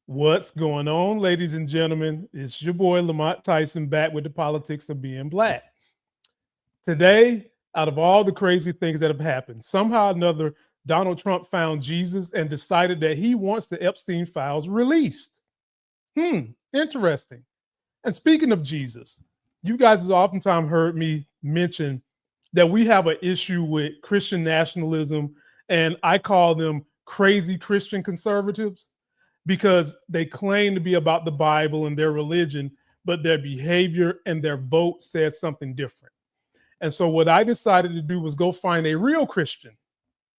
What's going on, ladies and gentlemen? It's your boy Lamont Tyson back with the politics of being black. Today, out of all the crazy things that have happened, somehow or another, Donald Trump found Jesus and decided that he wants the Epstein files released. Interesting. And speaking of Jesus, you guys have oftentimes heard me mention that we have an issue with Christian nationalism, and I call them crazy Christian conservatives because they claim to be about the Bible and their religion, but their behavior and their vote says something different. And so what I decided to do was go find a real Christian,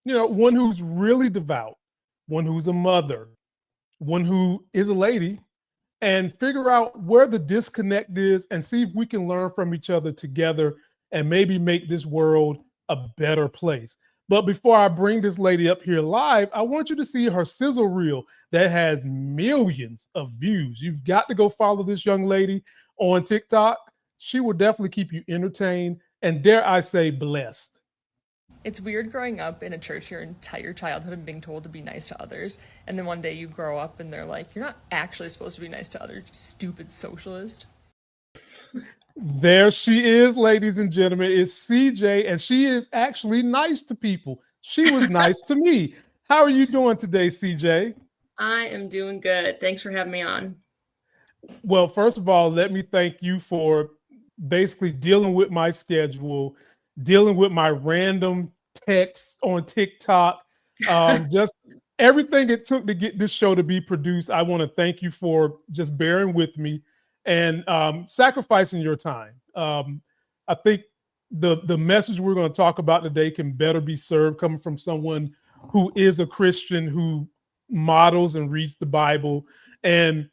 one who's really devout, one who's a mother, one who is a lady, and figure out where the disconnect is and see if we can learn from each other together and maybe make this world a better place. But before I bring this lady up here live, I want you to see her sizzle reel that has millions of views. You've got to go follow this young lady on TikTok. She will definitely keep you entertained and, dare I say, blessed. It's weird growing up in a church your entire childhood and being told to be nice to others, and then one day you grow up and they're like, you're not actually supposed to be nice to others, you stupid socialist. There she is, ladies and gentlemen. It's CJ, and she is actually nice to people. She was nice to me. How are you doing today, CJ? I am doing good. Thanks for having me on. Well, first of all, let me thank you for basically dealing with my schedule, dealing with my random texts on TikTok, just everything it took to get this show to be produced. I want to thank you for just bearing with me and sacrificing your time. I think the message we're going to talk about today can better be served coming from someone who is a Christian, who models and reads the Bible, and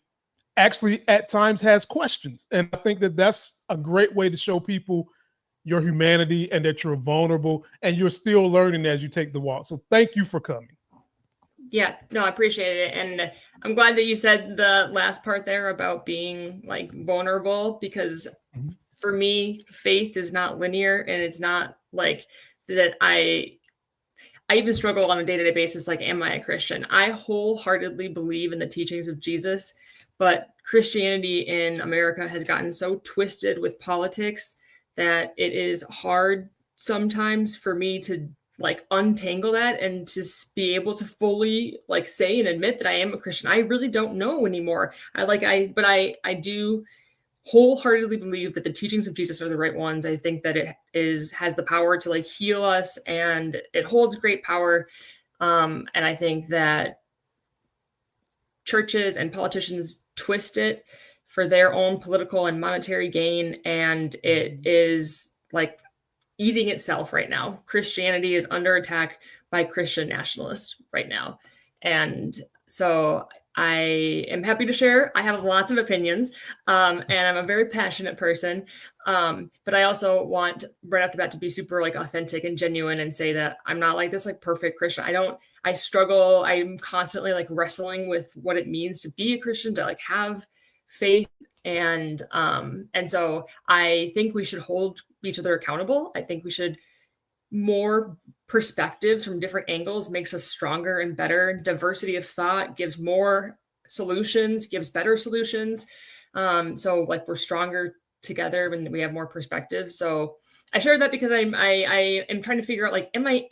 actually at times has questions. And I think that that's a great way to show people your humanity and that you're vulnerable and you're still learning as you take the walk. So thank you for coming. Yeah, no, I appreciate it. And I'm glad that you said the last part there about being like vulnerable, because for me, faith is not linear, and it's not like that I even struggle on a day-to-day basis. Like, am I a Christian? I wholeheartedly believe in the teachings of Jesus, but Christianity in America has gotten so twisted with politics that it is hard sometimes for me to like untangle that and to be able to fully like say and admit that I am a Christian. I really don't know anymore. I do wholeheartedly believe that the teachings of Jesus are the right ones. I think that it has the power to like heal us, and it holds great power. And I think that churches and politicians twist it for their own political and monetary gain, and it is like eating itself right now. Christianity is under attack by Christian nationalists right now. And so I am happy to share. I have lots of opinions, and I'm a very passionate person. But I also want right off the bat to be super like authentic and genuine and say that I'm not like this like perfect Christian. I struggle. I'm constantly like wrestling with what it means to be a Christian, to like have faith. And so I think we should hold each other accountable. I think we should more perspectives from different angles makes us stronger and better. Diversity of thought gives more solutions, gives better solutions. So like we're stronger together when we have more perspectives. So I shared that because I am trying to figure out, like, am I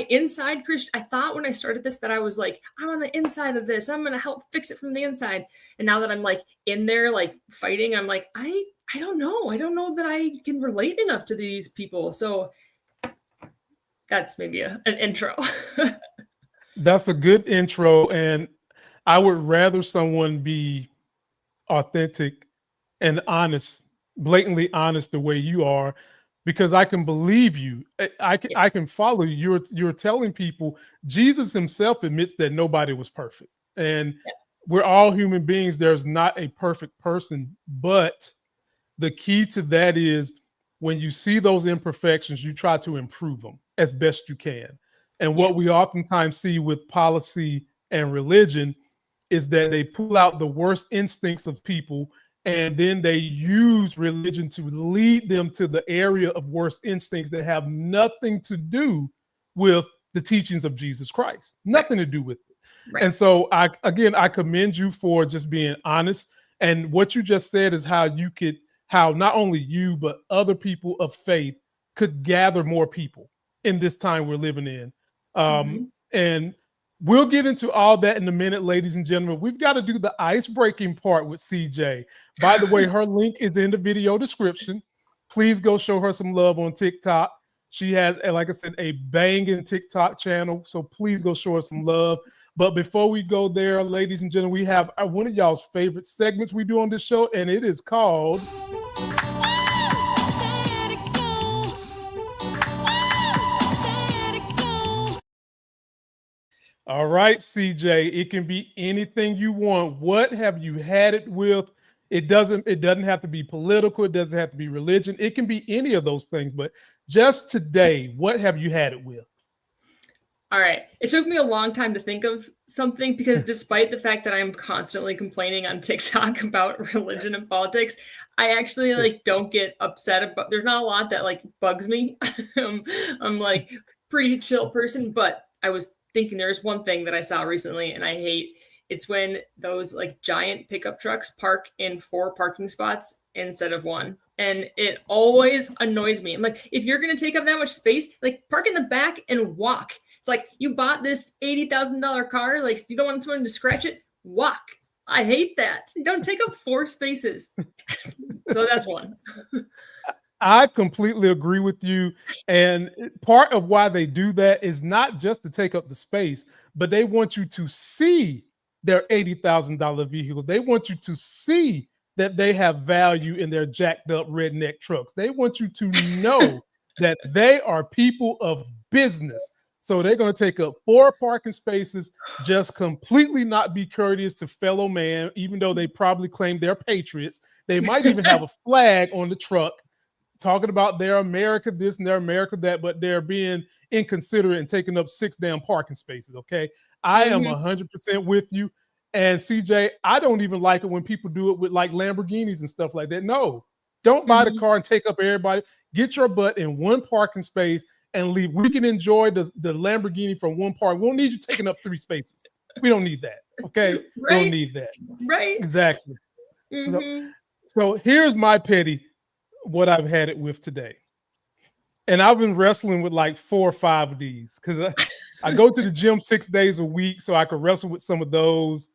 inside Christian? I thought when I started this that I was like, I'm on the inside of this. I'm going to help fix it from the inside. And now that I'm like in there, like fighting, I'm like, I don't know. I don't know that I can relate enough to these people. So that's maybe an intro. That's a good intro. And I would rather someone be authentic and honest, blatantly honest the way you are, because I can believe you. I can follow you. You're telling people Jesus himself admits that nobody was perfect. And we're all human beings. There's not a perfect person. But the key to that is when you see those imperfections, you try to improve them as best you can. And what we oftentimes see with policy and religion is that they pull out the worst instincts of people, and then they use religion to lead them to the area of worst instincts that have nothing to do with the teachings of Jesus Christ. Nothing to do with it. Right. And so I commend you for just being honest. And what you just said is how not only you, but other people of faith could gather more people in this time we're living in. And we'll get into all that in a minute, ladies and gentlemen. We've got to do the ice breaking part with CJ. By the way, her link is in the video description. Please go show her some love on TikTok. She has, like I said, a banging TikTok channel. So please go show her some love. But before we go there, ladies and gentlemen, we have one of y'all's favorite segments we do on this show, and it is called All right, CJ, it can be anything you want. What have you had it with? It doesn't have to be political, it doesn't have to be religion. It can be any of those things, but just today, what have you had it with? All right. It took me a long time to think of something because despite the fact that I'm constantly complaining on TikTok about religion and politics, I actually don't get upset about, there's not a lot that bugs me. I'm like pretty chill person, but I was thinking there's one thing that I saw recently and I hate. It's when those giant pickup trucks park in 4 parking spots instead of 1. And it always annoys me. I'm like, if you're going to take up that much space, park in the back and walk. It's like, you bought this $80,000 car. You don't want someone to scratch it. Walk. I hate that. Don't take up 4 spaces. So that's one. I completely agree with you. And part of why they do that is not just to take up the space, but they want you to see their $80,000 vehicle. They want you to see that they have value in their jacked up redneck trucks. They want you to know that they are people of business. So they're going to take up 4 parking spaces, just completely not be courteous to fellow man, even though they probably claim they're patriots. They might even have a flag on the truck talking about their America this and their America that, but they're being inconsiderate and taking up 6 damn parking spaces, okay? I am 100% with you. And CJ, I don't even like it when people do it with Lamborghinis and stuff like that. No, don't buy the car and take up everybody. Get your butt in 1 parking space and leave. We can enjoy the Lamborghini from 1 part. We don't need you taking up 3 spaces. We don't need that. Okay. Right? We don't need that. Right. Exactly. So here's my petty, what I've had it with today. And I've been wrestling with 4 or 5 of these because I go to the gym 6 days a week so I can wrestle with some of those.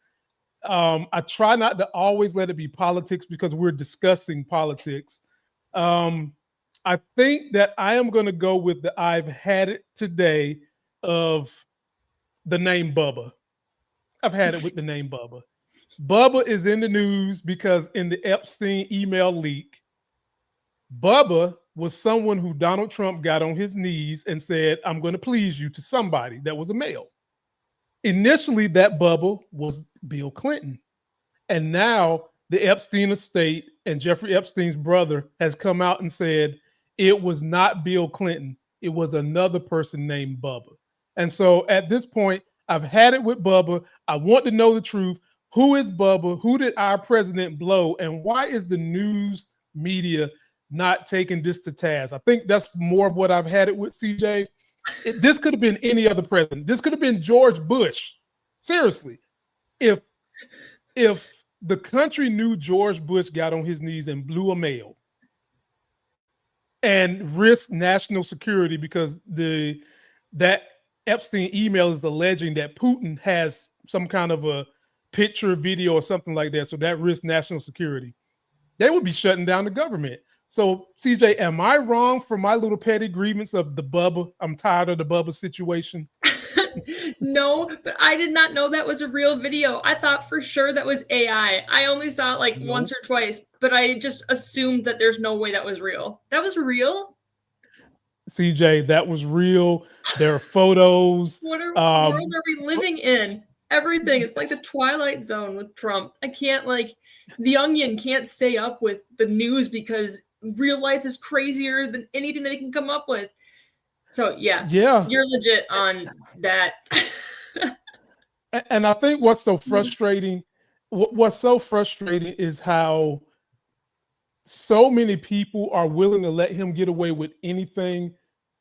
I try not to always let it be politics because we're discussing politics. I think that I am going to go with the I've had it today of the name Bubba. I've had it with the name Bubba. Bubba is in the news because in the Epstein email leak, Bubba was someone who Donald Trump got on his knees and said, I'm going to please you to somebody that was a male. Initially, that Bubba was Bill Clinton. And now the Epstein estate and Jeffrey Epstein's brother has come out and said it was not Bill Clinton. It was another person named Bubba. And so at this point, I've had it with Bubba. I want to know the truth. Who is Bubba? Who did our president blow? And why is the news media not taking this to task? I think that's more of what I've had it with, CJ. This could have been any other president. This could have been George Bush. Seriously. If the country knew George Bush got on his knees and blew a male and risked national security because that Epstein email is alleging that Putin has some kind of a picture, video, or something like that, so that risks national security, they would be shutting down the government. So, CJ, am I wrong for my little petty grievance of the Bubba? I'm tired of the Bubba situation. No, but I did not know that was a real video. I thought for sure that was AI. I only saw it once or twice, but I just assumed that there's no way that was real. That was real? CJ, that was real. There are photos. What world are we living in? Everything. It's like the Twilight Zone with Trump. I can't The Onion can't stay up with the news because real life is crazier than anything they can come up with. So yeah, you're legit on that. And I think what's so frustrating is how so many people are willing to let him get away with anything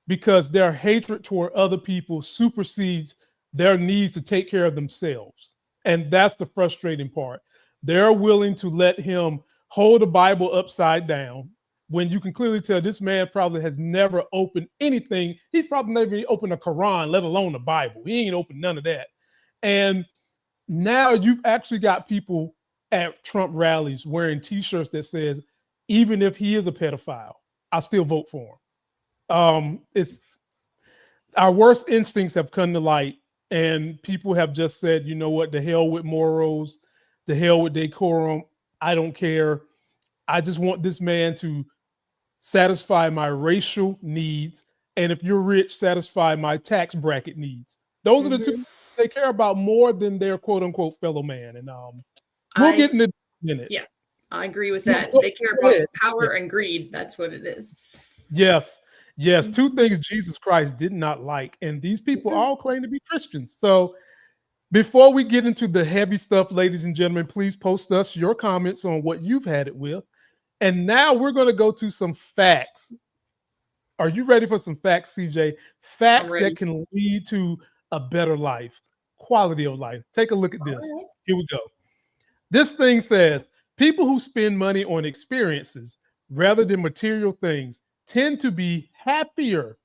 because their hatred toward other people supersedes their needs to take care of themselves. And that's the frustrating part. They're willing to let him hold the Bible upside down when you can clearly tell this man probably has never opened anything. He's probably never even opened a Quran, let alone the Bible. He ain't opened none of that. And now you've actually got people at Trump rallies wearing T-shirts that says, even if he is a pedophile, I still vote for him. It's our worst instincts have come to light, and people have just said, you know what, the hell with morals, the hell with decorum. I don't care. I just want this man to satisfy my racial needs, and if you're rich, satisfy my tax bracket needs. Those are the two they care about more than their quote unquote fellow man. And we'll get into it in a minute. Yeah, I agree with that. They care about power and greed. That's what it is. Yes. Yes. Two things Jesus Christ did not like. And these people all claim to be Christians. So before we get into the heavy stuff, ladies and gentlemen, please post us your comments on what you've had it with. And now we're going to go to some facts. Are you ready for some facts, CJ? Facts that can lead to a better life, quality of life. Take a look at this. Right. Here we go. This thing says people who spend money on experiences rather than material things tend to be happier.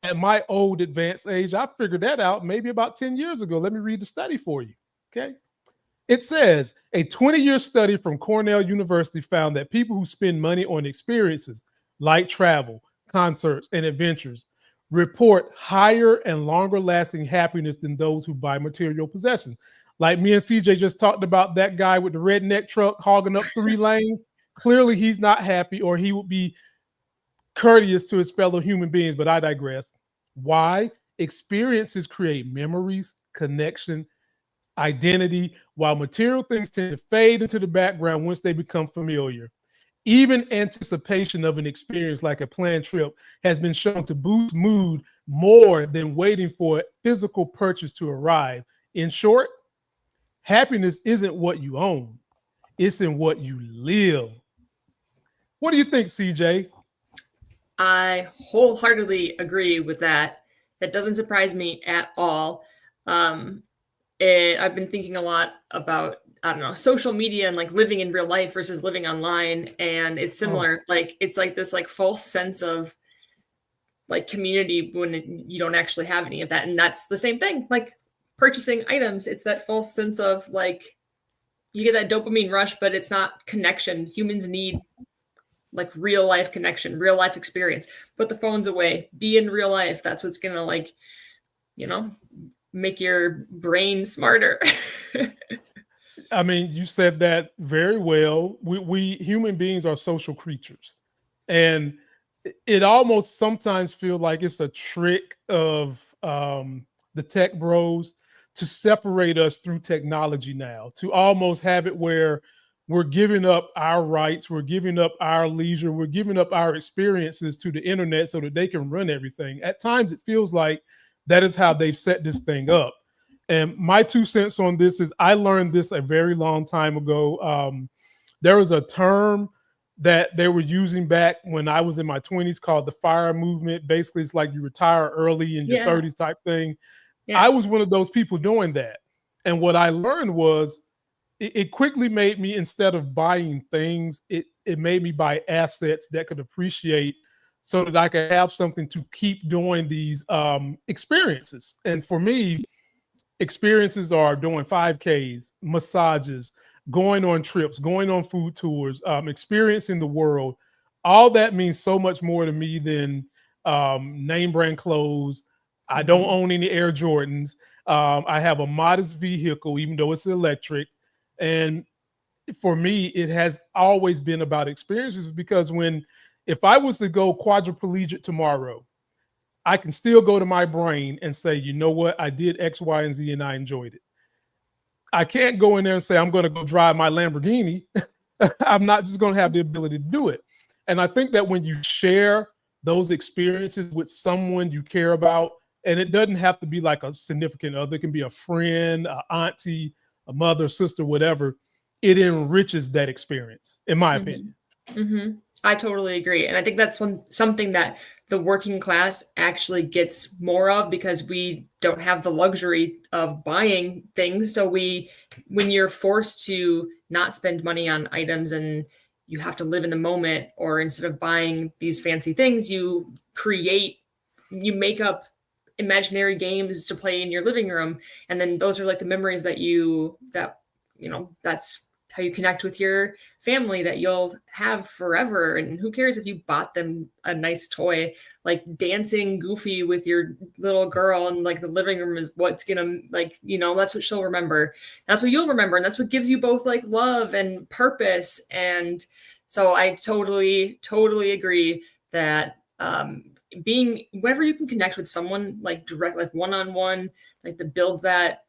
At my old advanced age, I figured that out maybe about 10 years ago. Let me read the study for you. Okay. It says a 20-year study from Cornell University found that people who spend money on experiences like travel, concerts, and adventures report higher and longer lasting happiness than those who buy material possessions. Like me and CJ just talked about that guy with the redneck truck hogging up 3 lanes. Clearly he's not happy, or he would be courteous to his fellow human beings, but I digress. Why? Experiences create memories, connection, identity, while material things tend to fade into the background once they become familiar. Even anticipation of an experience like a planned trip has been shown to boost mood more than waiting for a physical purchase to arrive. In short, happiness isn't what you own, it's in what you live. What do you think, CJ? I wholeheartedly agree with that. That doesn't surprise me at all. I've been thinking a lot about, I don't know, social media and like living in real life versus living online. And it's similar. Like, it's like this like false sense of like community when you don't actually have any of that. And that's the same thing, like purchasing items. It's that false sense of like, you get that dopamine rush, but it's not connection. Humans need like real life connection, real life experience. Put the phones away, be in real life. That's what's going to like, you know, make your brain smarter. I mean, you said that very well. We human beings are social creatures, and it almost sometimes feels like it's a trick of the tech bros to separate us through technology now, to almost have it where we're giving up our rights, we're giving up our leisure, we're giving up our experiences to the internet so that they can run everything. At times, it feels like that is how they've set this thing up. And my 2 cents on this is I learned this a very long time ago. There was a term that they were using back when I was in my 20s called the FIRE movement. Basically, it's like you retire early in your 30s type thing. Yeah. I was one of those people doing that. And what I learned was it quickly made me, instead of buying things, it made me buy assets that could appreciate so that I could have something to keep doing these experiences. And for me, experiences are doing 5Ks, massages, going on trips, going on food tours, experiencing the world. All that means so much more to me than name brand clothes. I don't own any Air Jordans. I have a modest vehicle, even though it's electric. And for me, it has always been about experiences, because if I was to go quadriplegic tomorrow, I can still go to my brain and say, you know what, I did X, Y, and Z and I enjoyed it. I can't go in there and say, I'm going to go drive my Lamborghini. I'm not just going to have the ability to do it. And I think that when you share those experiences with someone you care about, and it doesn't have to be like a significant other, it can be a friend, an auntie, a mother, sister, whatever, it enriches that experience, in my opinion. I totally agree. And I think that's something that the working class actually gets more of, because we don't have the luxury of buying things. So when you're forced to not spend money on items and you have to live in the moment, or instead of buying these fancy things, you make up imaginary games to play in your living room, and then those are like the memories that's how you connect with your family that you'll have forever. And who cares if you bought them a nice toy? Like dancing goofy with your little girl in like the living room is what's gonna, like, that's what she'll remember, that's what you'll remember, and that's what gives you both like love and purpose. And so I totally agree that being whenever you can connect with someone like direct, like one-on-one, like to build that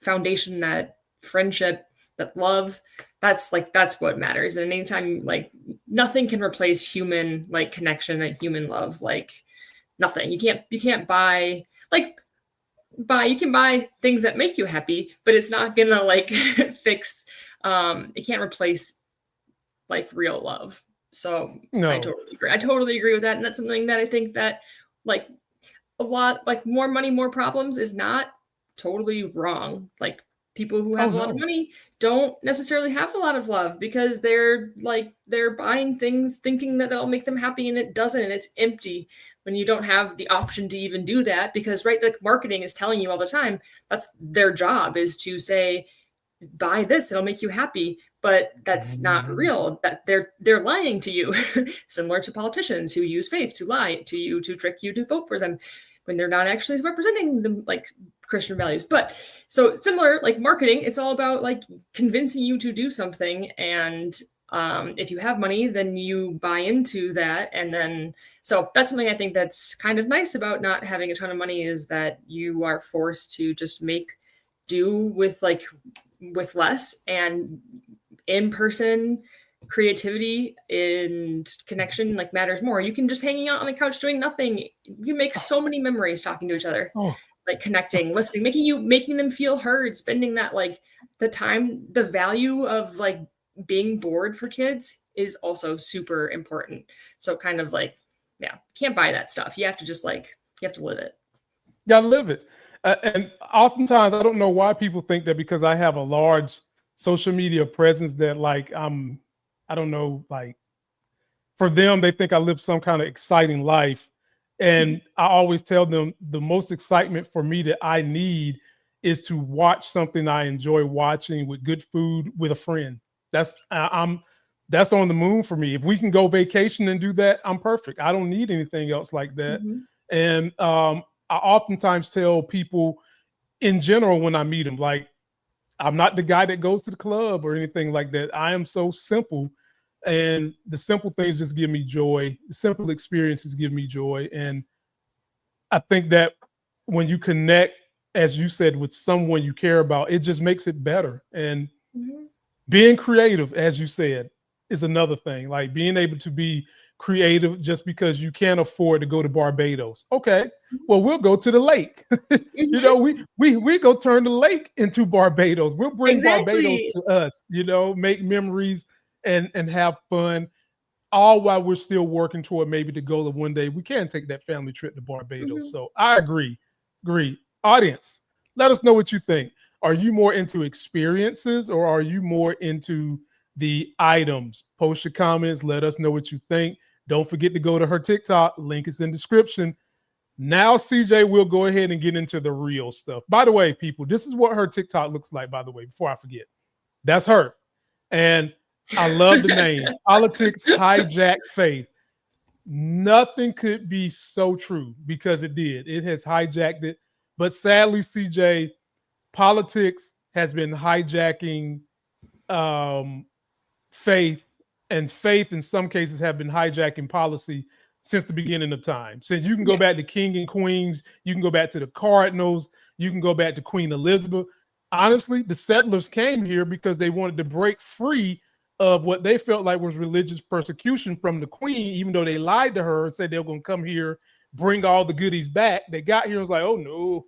foundation, that friendship, that love, that's what matters. And anytime, like, nothing can replace human like connection and human love. Like nothing. You can't buy you can buy things that make you happy, but it's not gonna like fix it can't replace like real love. So No. I totally agree with that. And that's something that I think that, like, a lot, like, more money, more problems is not totally wrong. Like, people who have a lot of money don't necessarily have a lot of love, because they're buying things thinking that that'll make them happy, and it doesn't. It's empty when you don't have the option to even do that, because, right, like, marketing is telling you all the time, that's their job, is to say, buy this, it'll make you happy. But that's not real. That they're lying to you. Similar to politicians who use faith to lie to you, to trick you to vote for them when they're not actually representing the like Christian values. But so similar, like marketing, it's all about like convincing you to do something. And if you have money, then you buy into that. And then, so that's something I think that's kind of nice about not having a ton of money, is that you are forced to just make do with less. And in-person creativity and connection like matters more. You can just hanging out on the couch doing nothing. You make so many memories talking to each other, like connecting, listening, making them feel heard, spending that, like, the time, the value of like being bored for kids is also super important. So kind of like, yeah, can't buy that stuff. You have to just you have to live it. Yeah, live it. And oftentimes, I don't know why people think that because I have a large social media presence that like I don't know, like for them, they think I live some kind of exciting life. And I always tell them the most excitement for me that I need is to watch something I enjoy watching with good food with a friend. That's on the moon for me. If we can go vacation and do that, I'm perfect. I don't need anything else like that. And I oftentimes tell people in general when I meet them, like, I'm not the guy that goes to the club or anything like that. I am so simple, and the simple things just give me joy. The simple experiences give me joy. And I think that when you connect, as you said, with someone you care about, it just makes it better. And being creative, as you said, is another thing. Like being able to be creative just because you can't afford to go to Barbados. Okay, well, we'll go to the lake. You know, we go turn the lake into Barbados. We'll bring Barbados to us, you know, make memories and have fun, all while we're still working toward maybe the goal of one day we can take that family trip to Barbados. So I agree. Audience, let us know what you think. Are you more into experiences or are you more into the items? Post your comments. Let us know what you think. Don't forget to go to her TikTok. Link is in description. Now, CJ, we'll go ahead and get into the real stuff. By the way, people, this is what her TikTok looks like, by the way, before I forget. That's her. And I love the name. Politics Hijack Faith. Nothing could be so true because it did. It has hijacked it. But sadly, CJ, politics has been hijacking faith, and faith in some cases have been hijacking policy since the beginning of time. Since you can go back to king and queens, you can go back to the cardinals, you can go back to Queen Elizabeth. Honestly, the settlers came here because they wanted to break free of what they felt like was religious persecution from the queen, even though they lied to her and said they were going to come here, bring all the goodies back. They got here and was like, oh, no,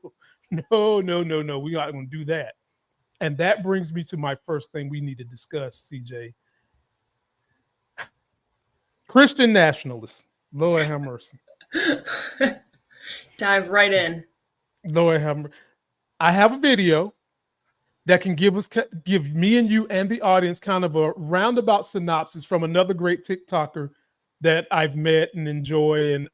we're not going to do that. And that brings me to my first thing we need to discuss, CJ. Christian nationalists. Lord have mercy. Dive right in. Lord have mercy. I have a video that can give me and you and the audience kind of a roundabout synopsis from another great TikToker that I've met and enjoy. And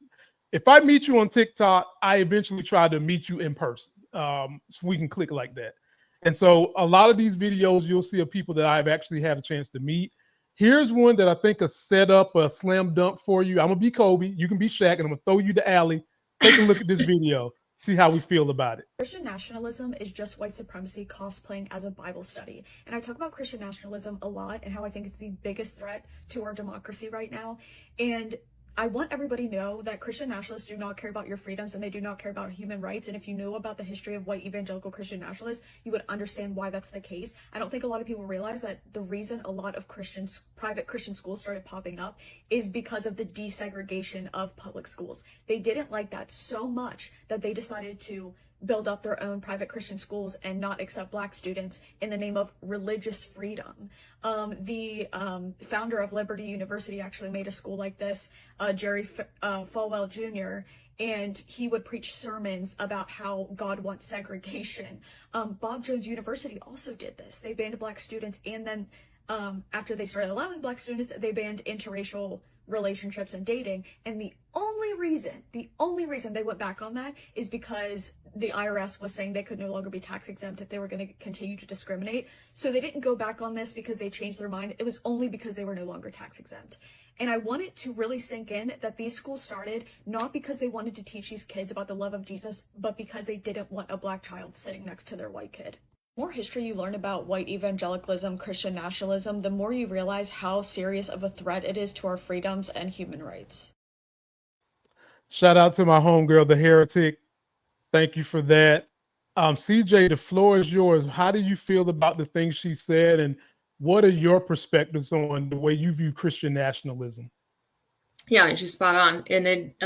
if I meet you on TikTok, I eventually try to meet you in person, so we can click like that. And so a lot of these videos you'll see of people that I've actually had a chance to meet. Here's one that I think is set up a slam dunk for you. I'm gonna be Kobe, you can be Shaq, and I'm gonna throw you the alley. Take a look at this video. See how we feel about it. Christian nationalism is just white supremacy cosplaying as a Bible study. And I talk about Christian nationalism a lot and how I think it's the biggest threat to our democracy right now. And I want everybody to know that Christian nationalists do not care about your freedoms and they do not care about human rights. And if you know about the history of white evangelical Christian nationalists, you would understand why that's the case. I don't think a lot of people realize that the reason a lot of Christians, private Christian schools started popping up is because of the desegregation of public schools. They didn't like that so much that they decided to build up their own private Christian schools and not accept Black students in the name of religious freedom. The founder of Liberty University actually made a school like this, Jerry Falwell Jr., and he would preach sermons about how God wants segregation. Bob Jones University also did this. They banned Black students, and then after they started allowing Black students, they banned interracial relationships and dating. And the only reason they went back on that is because the IRS was saying they could no longer be tax exempt if they were going to continue to discriminate. So they didn't go back on this because they changed their mind. It was only because they were no longer tax exempt. And I want it to really sink in that these schools started not because they wanted to teach these kids about the love of Jesus, but because they didn't want a Black child sitting next to their white kid. The more history you learn about white evangelicalism, Christian nationalism, the more you realize how serious of a threat it is to our freedoms and human rights. Shout out to my homegirl, the Heretic. Thank you for that. CJ, the floor is yours. How do you feel about the things she said, and what are your perspectives on the way you view Christian nationalism? Yeah, I mean, she's spot on. And it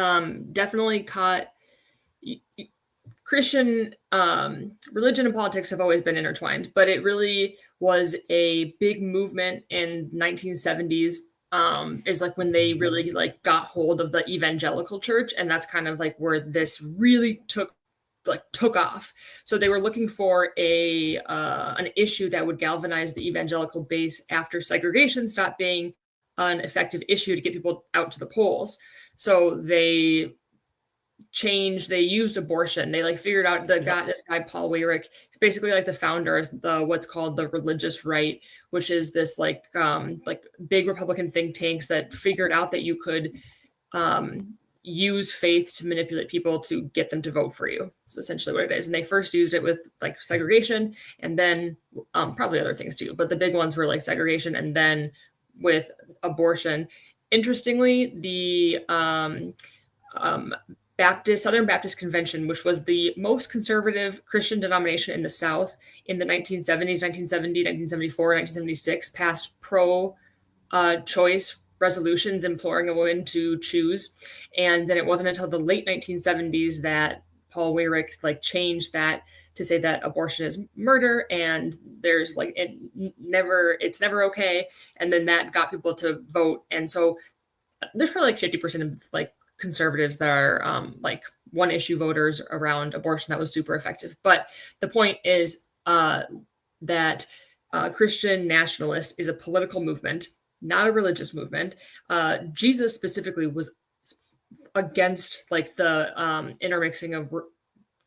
definitely caught Christian religion and politics have always been intertwined, but it really was a big movement in 1970s. Is like when they really like got hold of the evangelical church, and that's kind of like where this really took off. So they were looking for an issue that would galvanize the evangelical base after segregation stopped being an effective issue to get people out to the polls. So they used abortion. They like figured out this guy, Paul Weyrich, is basically like the founder of the what's called the religious right, which is this like big Republican think tanks that figured out that you could use faith to manipulate people to get them to vote for you. It's essentially what it is. And they first used it with like segregation, and then probably other things too, but the big ones were like segregation and then with abortion. Interestingly, the Southern Baptist Convention, which was the most conservative Christian denomination in the South in the 1970s, 1970, 1974, 1976, passed pro-choice resolutions imploring a woman to choose. And then it wasn't until the late 1970s that Paul Weyrich like changed that to say that abortion is murder and there's like it's never okay. And then that got people to vote. And so there's probably like 50% of like conservatives that are like one issue voters around abortion. That was super effective. But the point is that Christian nationalist is a political movement, not a religious movement. Jesus specifically was against like the intermixing of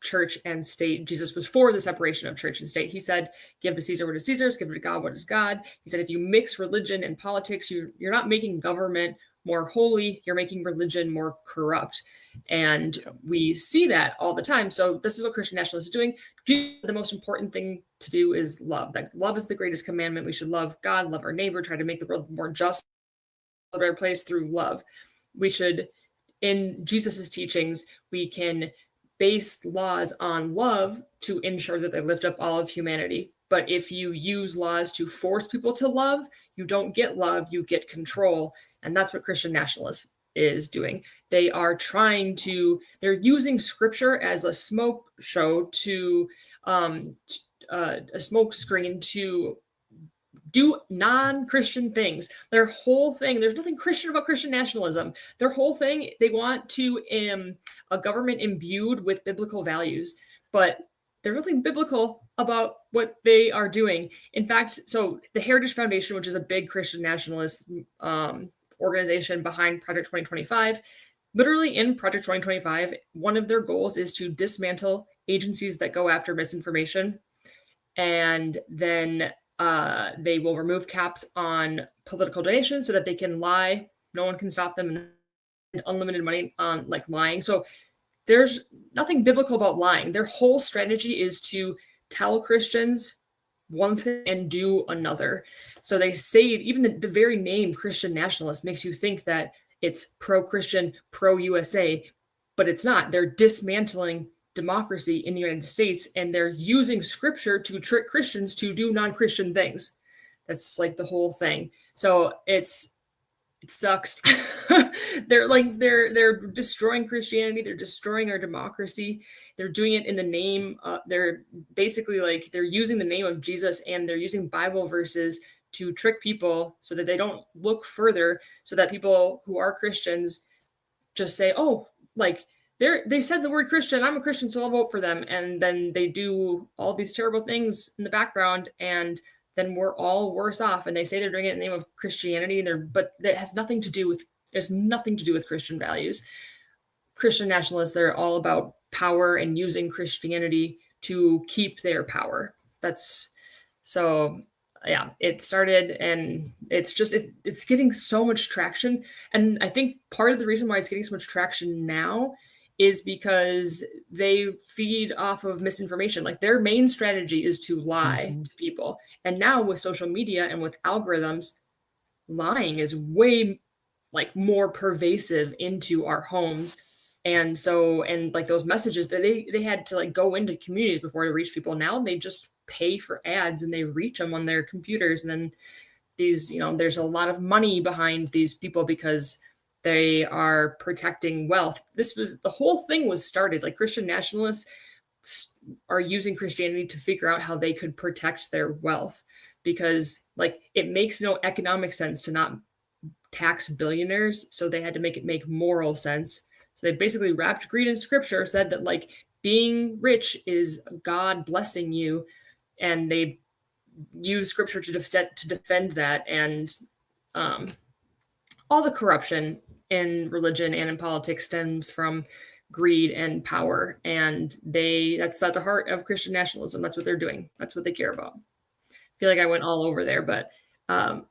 church and state. Jesus was for the separation of church and state. He said, give to Caesar what is Caesar's, give to God what is God. He said, if you mix religion and politics, you're not making government more holy, you're making religion more corrupt. And we see that all the time. So this is what Christian nationalists are doing. The most important thing to do is love. Like love is the greatest commandment. We should love God, love our neighbor, try to make the world more just, a better place through love. We should, in Jesus's teachings, we can base laws on love to ensure that they lift up all of humanity. But if you use laws to force people to love, you don't get love, you get control. And that's what Christian nationalism is doing. They are they're using scripture as a smoke show a smoke screen to do non-Christian things. Their whole thing, there's nothing Christian about Christian nationalism. Their whole thing, they want to a government imbued with biblical values, but there's nothing biblical about what they are doing. In fact, so the Heritage Foundation, which is a big Christian nationalist organization behind Project 2025, literally in Project 2025, one of their goals is to dismantle agencies that go after misinformation, and then they will remove caps on political donations so that they can lie. No one can stop them, and unlimited money on like lying. So there's nothing biblical about lying. Their whole strategy is to tell Christians one thing and do another. So they say, even the very name Christian nationalist makes you think that it's pro-Christian, pro-USA, but it's not. They're dismantling democracy in the United States, and they're using scripture to trick Christians to do non-Christian things. That's like the whole thing. So it sucks. they're destroying Christianity. They're destroying our democracy. They're doing it in the name. They're basically like, they're using the name of Jesus, and they're using Bible verses to trick people so that they don't look further, so that people who are Christians just say, oh, like they said the word Christian, I'm a Christian, so I'll vote for them. And then they do all these terrible things in the background, and then we're all worse off. And they say they're doing it in the name of Christianity, but that has nothing to do with, there's nothing to do with Christian values. Christian nationalists, they're all about power and using Christianity to keep their power. That's so, yeah, it started, and it's getting so much traction. And I think part of the reason why it's getting so much traction now is because they feed off of misinformation. Like, their main strategy is to lie to people. And now with social media and with algorithms, lying is way like more pervasive into our homes. And so, and like those messages that they had to like go into communities before to reach people. Now they just pay for ads and they reach them on their computers. And then these, there's a lot of money behind these people because they are protecting wealth. The whole thing was started, like Christian nationalists are using Christianity to figure out how they could protect their wealth, because like it makes no economic sense to not tax billionaires. So they had to make it make moral sense. So they basically wrapped greed in scripture, said that like being rich is God blessing you. And they use scripture to defend that. And all the corruption in religion and in politics stems from greed and power. And that's at the heart of Christian nationalism. That's what they're doing. That's what they care about. I feel like I went all over there, but oh,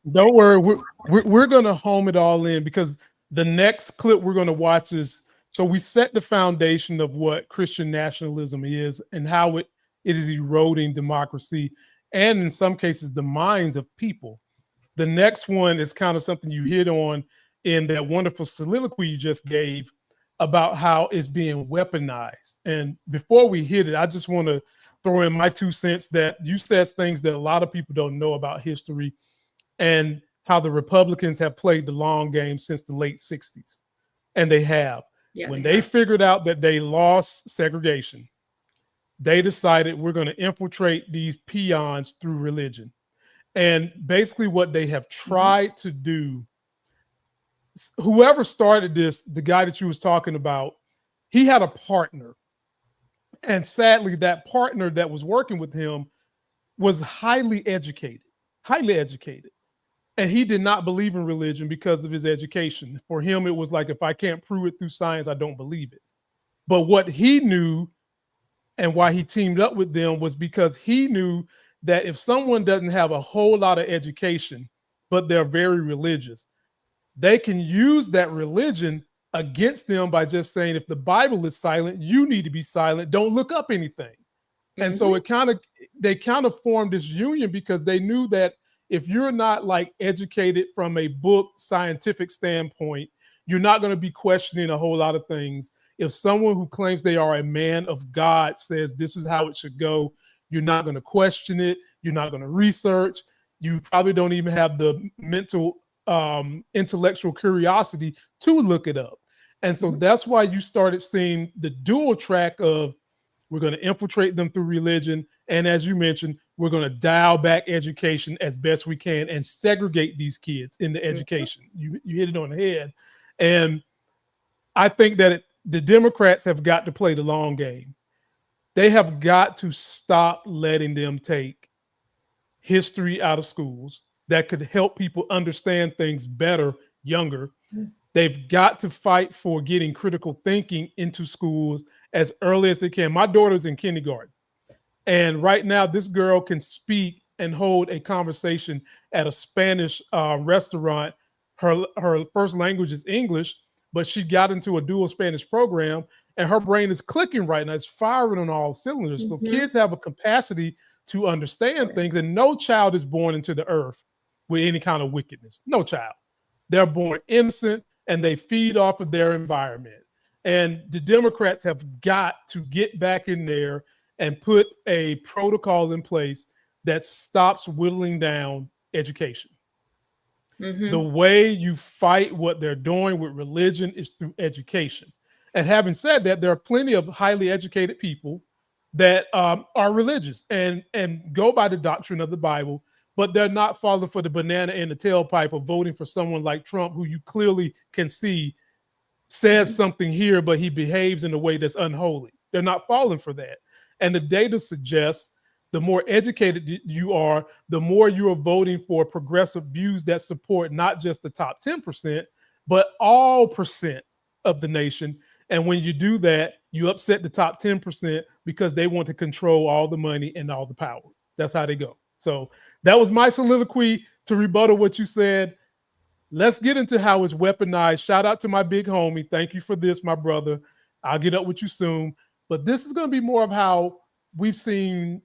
don't worry. We're going to home it all in, because the next clip we're going to watch is, so we set the foundation of what Christian nationalism is and how it is eroding democracy, and in some cases the minds of people. The next one is kind of something you hit on in that wonderful soliloquy you just gave about how it's being weaponized. And before we hit it, I just want to throw in my 2 cents that you said things that a lot of people don't know about history, and how the Republicans have played the long game since the late 60s. And they have. Yeah, when they figured out that they lost segregation, they decided, we're going to infiltrate these peons through religion. And basically what they have tried to do, whoever started this, the guy that you was talking about, he had a partner. And sadly, that partner that was working with him was highly educated. And he did not believe in religion because of his education. For him, it was like, if I can't prove it through science, I don't believe it. But what he knew, and why he teamed up with them, was because he knew that if someone doesn't have a whole lot of education, but they're very religious, they can use that religion against them by just saying, if the Bible is silent, you need to be silent. Don't look up anything. And so they kind of formed this union, because they knew that if you're not like educated from a book scientific standpoint, you're not going to be questioning a whole lot of things. If someone who claims they are a man of God says this is how it should go, you're not going to question it. You're not going to research. You probably don't even have the mental, intellectual curiosity to look it up. And so that's why you started seeing the dual track of, we're going to infiltrate them through religion, And as you mentioned, we're going to dial back education as best we can and segregate these kids into education. You hit it on the head. And I think that the Democrats have got to play the long game. They have got to stop letting them take history out of schools that could help people understand things better younger. They've got to fight for getting critical thinking into schools as early as they can. My daughter's in kindergarten, and right now this girl can speak and hold a conversation at a Spanish restaurant. Her first language is English, but she got into a dual Spanish program, and her brain is clicking right now. It's firing on all cylinders. So kids have a capacity to understand things, and no child is born into the earth with any kind of wickedness. No child. They're born innocent, and they feed off of their environment. And the Democrats have got to get back in there and put a protocol in place that stops whittling down education. The way you fight what they're doing with religion is through education. And having said that, there are plenty of highly educated people that are religious and go by the doctrine of the Bible, but they're not falling for the banana in the tailpipe of voting for someone like Trump, who you clearly can see says something here, but he behaves in a way that's unholy. They're not falling for that. And the data suggests the more educated you are, the more you are voting for progressive views that support not just the top 10%, but all percent of the nation. And when you do that, you upset the top 10% because they want to control all the money and all the power. That's how they go. So that was my soliloquy to rebuttal what you said. Let's get into how it's weaponized. Shout out to my big homie. Thank you for this, my brother. I'll get up with you soon. But this is going to be more of how we've seen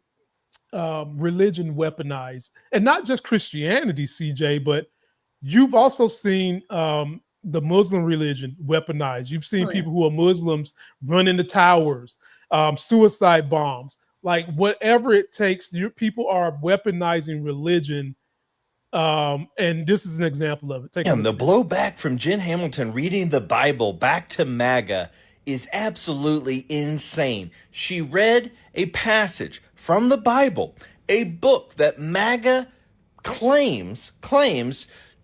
religion weaponized, and not just Christianity, CJ, but you've also seen the Muslim religion weaponized. You've seen people who are Muslims run into towers, suicide bombs, like whatever it takes. People are weaponizing religion. And this is an example of it. And the blowback from Jen Hamilton reading the Bible back to MAGA is absolutely insane. She read a passage from the Bible, a book that MAGA claims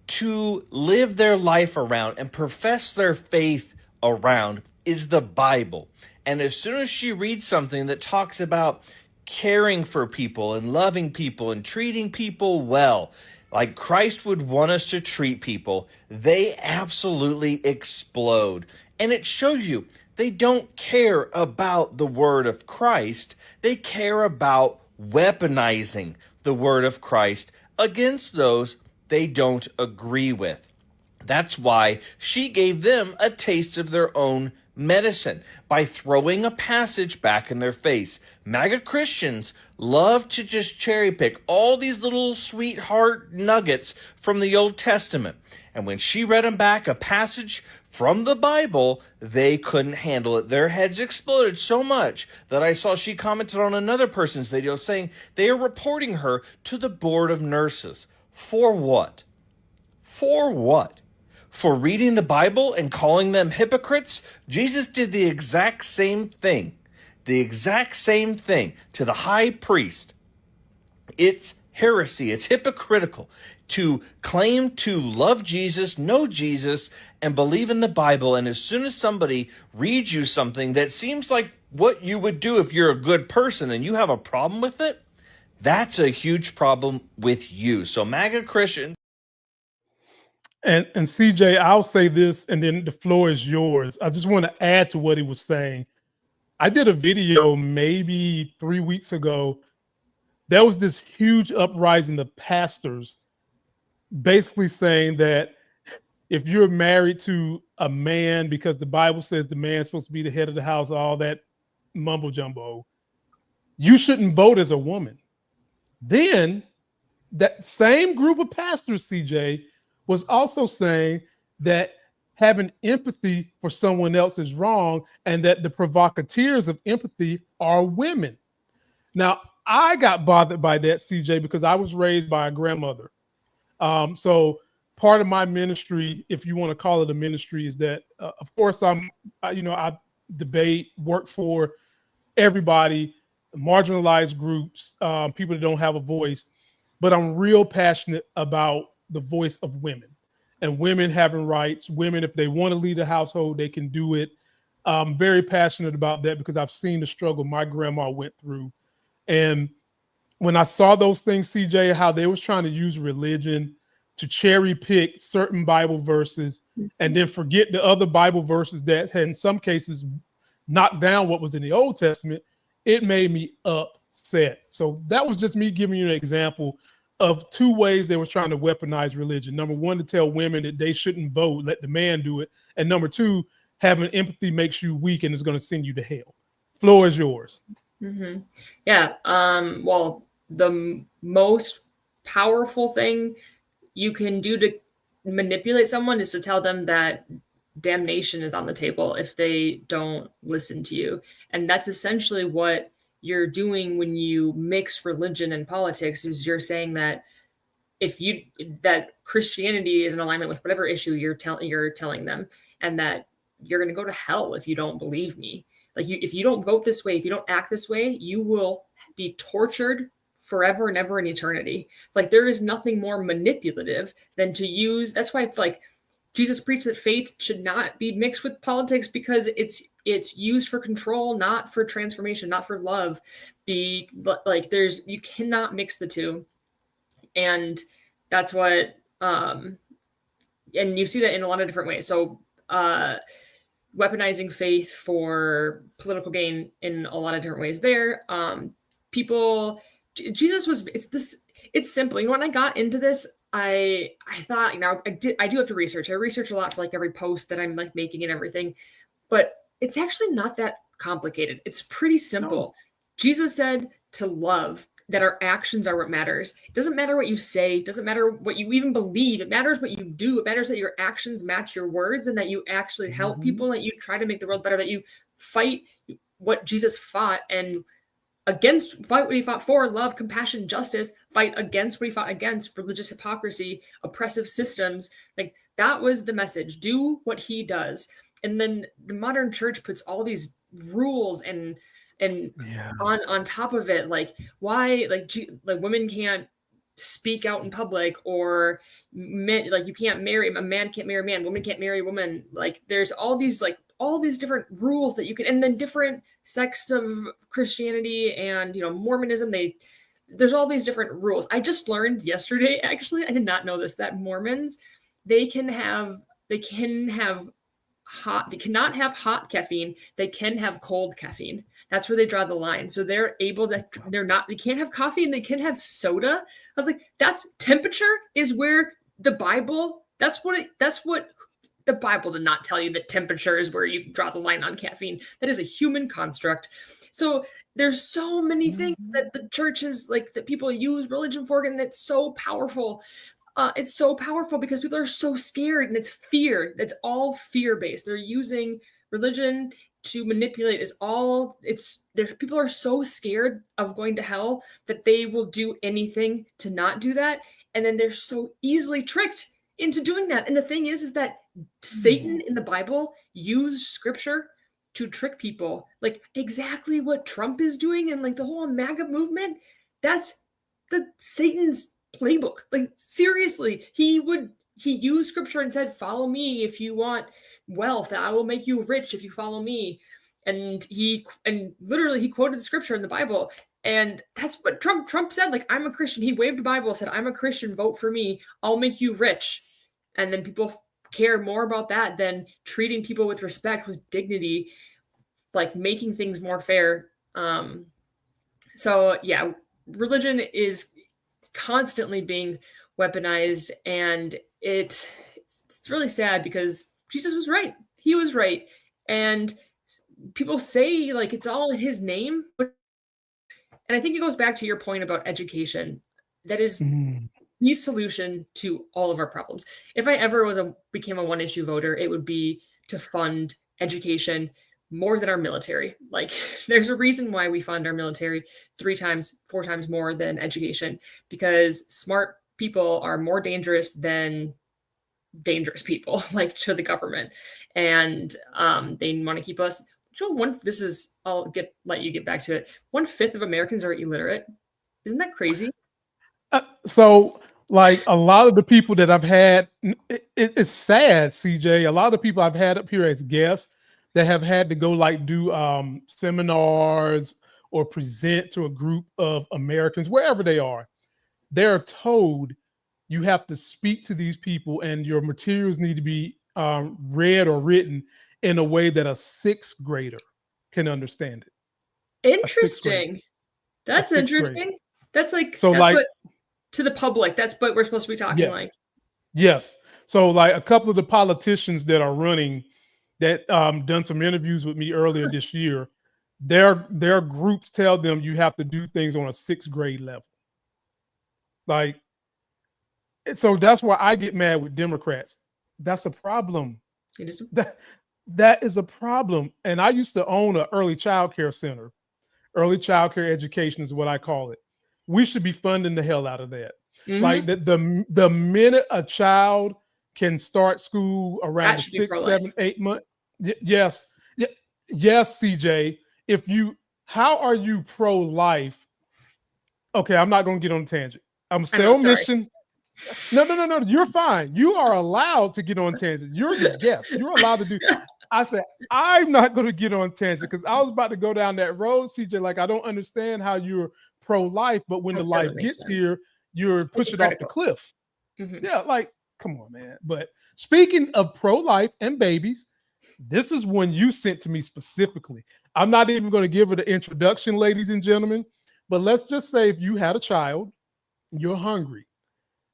to live their life around and profess their faith around is the Bible. And as soon as she reads something that talks about caring for people and loving people and treating people well, like Christ would want us to treat people, they absolutely explode. And it shows you they don't care about the word of Christ. They care about weaponizing the word of Christ against those they don't agree with. That's why she gave them a taste of their own medicine by throwing a passage back in their face. MAGA Christians love to just cherry pick all these little sweetheart nuggets from the Old Testament. And when she read them back, a passage from the Bible, they couldn't handle it. Their heads exploded so much that I saw she commented on another person's video saying they are reporting her to the board of nurses. For what? For what? For reading the Bible and calling them hypocrites? Jesus did the exact same thing. The exact same thing to the high priest. It's heresy. It's hypocritical to claim to love Jesus, know Jesus, and believe in the Bible. And as soon as somebody reads you something that seems like what you would do if you're a good person and you have a problem with it, that's a huge problem with you. So MAGA Christians. And CJ, I'll say this, and then the floor is yours. I just want to add to what he was saying. I did a video maybe 3 weeks ago. There was this huge uprising of pastors basically saying that if you're married to a man, because the Bible says the man's supposed to be the head of the house, all that mumbo jumbo, you shouldn't vote as a woman. Then that same group of pastors, CJ, was also saying that having empathy for someone else is wrong, and that the provocateurs of empathy are women. Now, I got bothered by that, CJ, because I was raised by a grandmother. So part of my ministry, if you want to call it a ministry, is that, of course, I debate, work for everybody. marginalized groups, people that don't have a voice, but I'm real passionate about the voice of women and women having rights. Women, if they want to lead a household, they can do it. I'm very passionate about that because I've seen the struggle my grandma went through. And when I saw those things, CJ, how they was trying to use religion to cherry pick certain Bible verses and then forget the other Bible verses that had in some cases knocked down what was in the Old Testament, it made me upset. So that was just me giving you an example of two ways they were trying to weaponize religion. Number one, to tell women that they shouldn't vote, let the man do it. And number two, having empathy makes you weak and is going to send you to hell. Floor is yours. Mm-hmm. Yeah. Well, the most powerful thing you can do to manipulate someone is to tell them that damnation is on the table if they don't listen to you. And that's essentially what you're doing when you mix religion and politics, is you're saying that that Christianity is in alignment with whatever issue you're telling them, and that you're going to go to hell if you don't believe me. Like, if you don't vote this way, if you don't act this way, you will be tortured forever and ever in eternity. Like, there is nothing more manipulative than to use. That's why, like, Jesus preached that faith should not be mixed with politics, because it's used for control, not for transformation, not for love. You cannot mix the two. And that's what, and you see that in a lot of different ways. So, weaponizing faith for political gain in a lot of different ways there. It's simple. When I got into this, I thought, I do have to research. I research a lot for like every post that I'm like making and everything, but it's actually not that complicated. It's pretty simple. No. Jesus said to love, that our actions are what matters. It doesn't matter what you say. It doesn't matter what you even believe. It matters what you do. It matters that your actions match your words, and that you actually help people, that you try to make the world better, that you fight what Jesus fought and fight what he fought for: love, compassion, justice. Fight against what he fought against: religious hypocrisy, oppressive systems. Like, that was the message. Do what he does. And then the modern church puts all these rules and on top of it, like, why, like women can't speak out in public, or men, like, you can't marry a man, can't marry a man, women can't marry a woman. Like, there's all these different rules that you can, and then different sects of Christianity and Mormonism, there's all these different rules. I just learned yesterday, actually, I did not know this, that Mormons, they cannot have hot caffeine. They can have cold caffeine. That's where they draw the line. So they can't have coffee, and they can have soda. I was like, that's temperature is where the Bible, that's what the Bible did not tell you, that temperature is where you draw the line on caffeine. That is a human construct. So there's so many things that the churches, like, that people use religion for, and it's so powerful. It's so powerful because people are so scared, and it's fear. It's all fear-based. They're using religion to manipulate. People are so scared of going to hell that they will do anything to not do that. And then they're so easily tricked into doing that. And the thing is that Satan in the Bible used scripture to trick people, like exactly what Trump is doing, and like the whole MAGA movement. That's Satan's playbook. Like, seriously, he used scripture and said, follow me if you want wealth, I will make you rich if you follow me. And literally he quoted the scripture in the Bible, and that's what Trump said. Like, I'm a Christian. He waved a Bible, said, I'm a Christian, vote for me, I'll make you rich. And then people care more about that than treating people with respect, with dignity, like making things more fair. So yeah, religion is constantly being weaponized, and it's really sad, because Jesus was right. He was right. And people say, like, it's all in his name. And I think it goes back to your point about education. That is the solution to all of our problems. If I ever became a one-issue voter, it would be to fund education more than our military. Like, there's a reason why we fund our military 3 times, 4 times more than education, because smart people are more dangerous than dangerous people, like, to the government. And they want to keep us Let you get back to it. 1/5 of Americans are illiterate. Isn't that crazy? So, like a lot of the people that I've had, it's sad, CJ. A lot of the people I've had up here as guests that have had to go like do seminars or present to a group of Americans, wherever they are, they're told you have to speak to these people and your materials need to be read or written in a way that a sixth grader can understand it. Interesting. That's sixth grader. interesting. That's like So that's like what to the public. That's what we're supposed to be talking yes. like. Yes. So like a couple of the politicians that are running that done some interviews with me earlier this year, their groups tell them you have to do things on a sixth grade level. Like, so that's why I get mad with Democrats. That's a problem. It is. That is a problem. And I used to own an early child care center. Early child care education is what I call it. We should be funding the hell out of that. Mhm. Like the minute a child can start school around That should be 6, pro-life. 7, 8 months. Yes. Yes, CJ. How are you pro-life? Okay, I'm not going to get on a tangent. I'm still on mission. No. You're fine. You are allowed to get on tangent. You're the guest. You're allowed to do. I said, I'm not going to get on tangent because I was about to go down that road, CJ. Like, I don't understand how you're pro-life, but when the life gets here, you're pushing off the cliff. Mhm. Yeah, like, come on, man. But speaking of pro-life and babies, this is one you sent to me specifically. I'm not even going to give her the introduction, ladies and gentlemen, but let's just say if you had a child, you're hungry,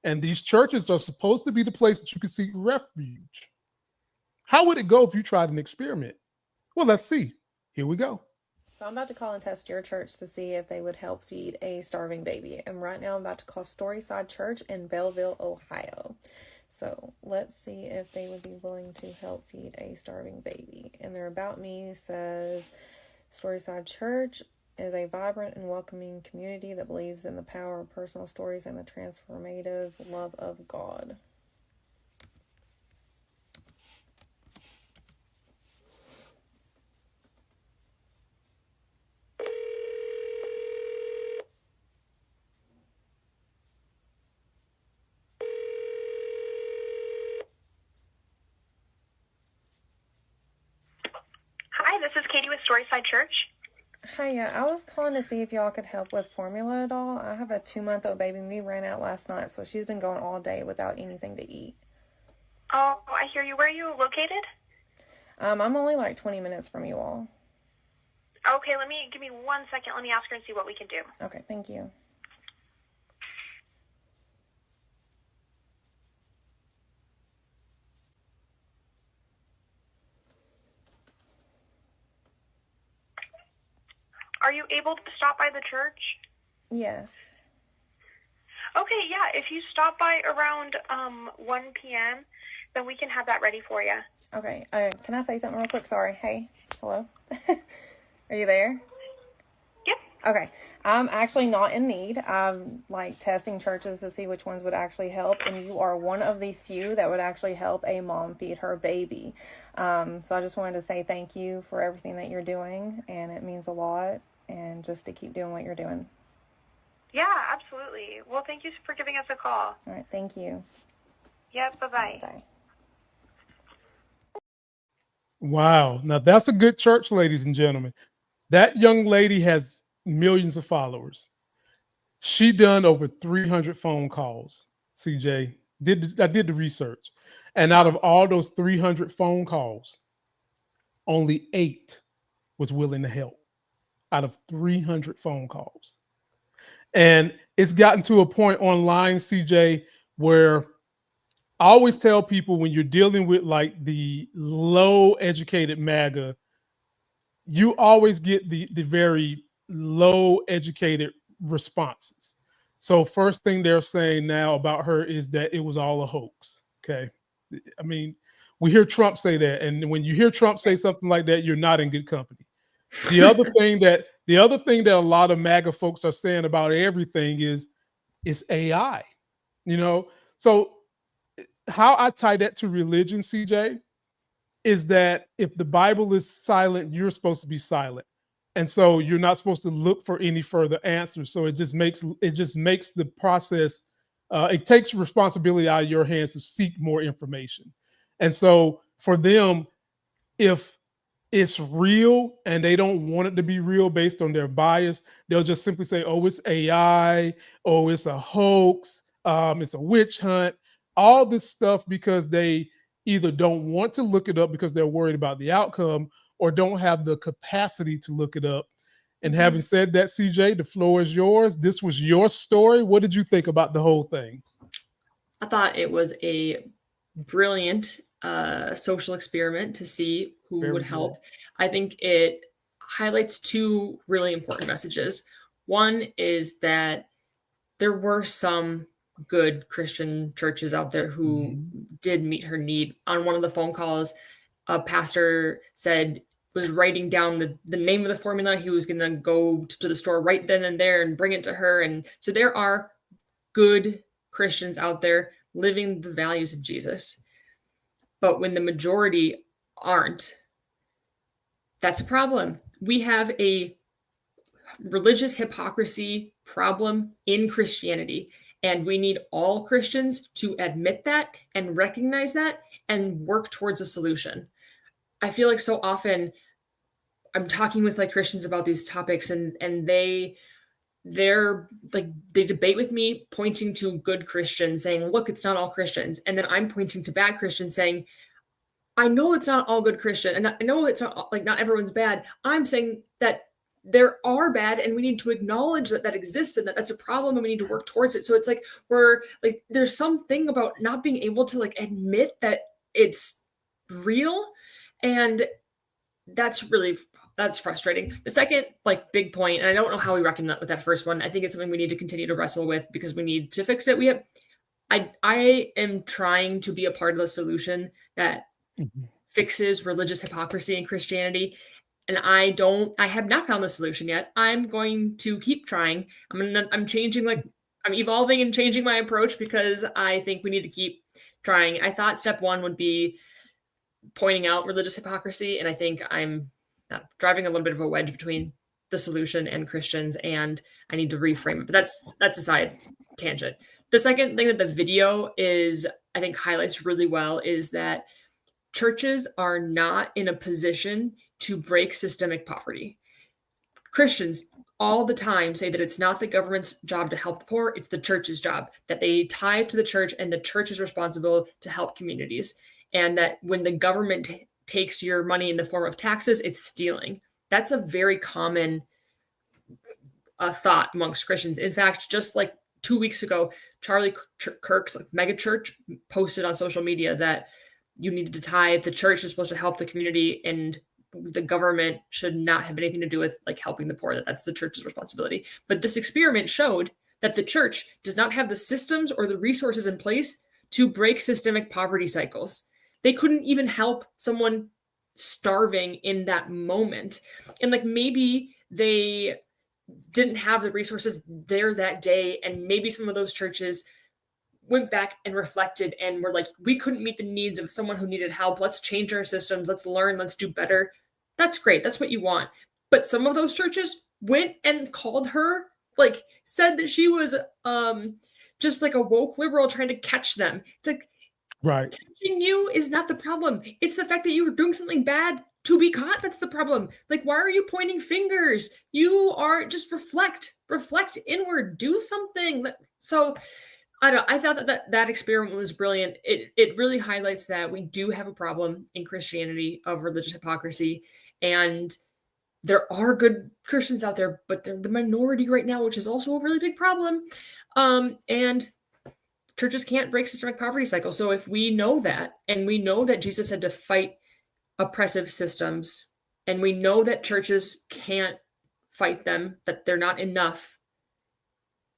and these churches are supposed to be the place that you can seek refuge. How would it go if you tried an experiment? Well, let's see. Here we go. So I'm about to call and test your church to see if they would help feed a starving baby. And right now I'm about to call Storyside Church in Belleville, Ohio. So let's see if they would be willing to help feed a starving baby. And their About Me says, Storyside Church is a vibrant and welcoming community that believes in the power of personal stories and the transformative love of God. Hi, this is Katie with Storyside Church. Hiya, I was calling to see if y'all could help with formula at all. I have a 2-month-old baby and we ran out last night, so she's been going all day without anything to eat. Oh, I hear you. Where are you located? I'm only like 20 minutes from you all. Okay, give me 1 second. Let me ask her and see what we can do. Okay, thank you. Are you able to stop by the church? Yes. Okay, yeah. If you stop by around 1 p.m., then we can have that ready for you. Okay, can I say something real quick? Sorry. Hey, hello? Are you there? Yep. Okay, I'm actually not in need. I'm like testing churches to see which ones would actually help, and you are one of the few that would actually help a mom feed her baby. So I just wanted to say thank you for everything that you're doing, and it means a lot, and just to keep doing what you're doing. Yeah, absolutely. Well, thank you for giving us a call. All right, thank you. Yep, bye-bye. Bye. Wow. Now that's a good church, ladies and gentlemen. That young lady has millions of followers. She done over 300 phone calls. CJ I did the research, and out of all those 300 phone calls, only 8 was willing to help. Out of 300 phone calls, and it's gotten to a point online, CJ, where I always tell people when you're dealing with like the low educated MAGA, you always get the very low educated responses. So first thing they're saying now about her is that it was all a hoax. Okay. I mean, we hear Trump say that, and when you hear Trump say something like that, you're not in good company. The other thing that a lot of MAGA folks are saying about everything is AI. You know, so how I tie that to religion, CJ, is that if the Bible is silent, you're supposed to be silent. And so you're not supposed to look for any further answers. So it just makes the process, it takes responsibility out of your hands to seek more information. And so for them, if it's real and they don't want it to be real based on their bias, they'll just simply say, oh, it's AI, oh, it's a hoax, it's a witch hunt, all this stuff, because they either don't want to look it up because they're worried about the outcome, or don't have the capacity to look it up. And having said that, CJ, the floor is yours. This was your story. What did you think about the whole thing? I thought it was a brilliant social experiment to see who Very would good. help. I think it highlights two really important messages. One is that there were some good Christian churches out there who did meet her need. On one of the phone calls, a pastor was writing down the name of the formula. He was going to go to the store right then and there and bring it to her. And so there are good Christians out there living the values of Jesus. But when the majority aren't, that's a problem. We have a religious hypocrisy problem in Christianity, and we need all Christians to admit that and recognize that and work towards a solution. I feel like so often I'm talking with like Christians about these topics, and they're like, they debate with me, pointing to good Christians, saying, look, it's not all Christians. And then I'm pointing to bad Christians, saying, I know it's not all good Christian, and I know it's not like not everyone's bad. I'm saying that there are bad, and we need to acknowledge that that exists, and that that's a problem, and we need to work towards it. So it's like we're like, there's something about not being able to like admit that it's real, and that's frustrating. The second like big point, and I don't know how we reckon that with that first one. I think it's something we need to continue to wrestle with, because we need to fix it. I am trying to be a part of the solution that fixes religious hypocrisy in Christianity. And I have not found the solution yet. I'm going to keep trying. I'm changing, like I'm evolving and changing my approach, because I think we need to keep trying. I thought step one would be pointing out religious hypocrisy. And I think I'm driving a little bit of a wedge between the solution and Christians, and I need to reframe it. But that's a side tangent. The second thing that the video I think highlights really well is that churches are not in a position to break systemic poverty. Christians all the time say that it's not the government's job to help the poor, it's the church's job, that they tithe to the church and the church is responsible to help communities. And that when the government takes your money in the form of taxes, it's stealing. That's a very common thought amongst Christians. In fact, just like 2 weeks ago, Charlie Kirk's like mega church posted on social media that you needed to tithe. The church is supposed to help the community, and the government should not have anything to do with like helping the poor. That's the church's responsibility. But this experiment showed that the church does not have the systems or the resources in place to break systemic poverty cycles. They couldn't even help someone starving in that moment. And like maybe they didn't have the resources there that day, and maybe some of those churches went back and reflected and were like, we couldn't meet the needs of someone who needed help. Let's change our systems. Let's learn. Let's do better. That's great. That's what you want. But some of those churches went and called her, like said that she was just like a woke liberal trying to catch them. It's like, right. Catching you is not the problem. It's the fact that you were doing something bad to be caught. That's the problem. Like, why are you pointing fingers? You are just reflect inward, do something. So I don't know. I thought that experiment was brilliant. It really highlights that we do have a problem in Christianity of religious hypocrisy, and there are good Christians out there, but they're the minority right now, which is also a really big problem. And churches can't break systemic poverty cycles. So if we know that, and we know that Jesus had to fight oppressive systems, and we know that churches can't fight them, that they're not enough,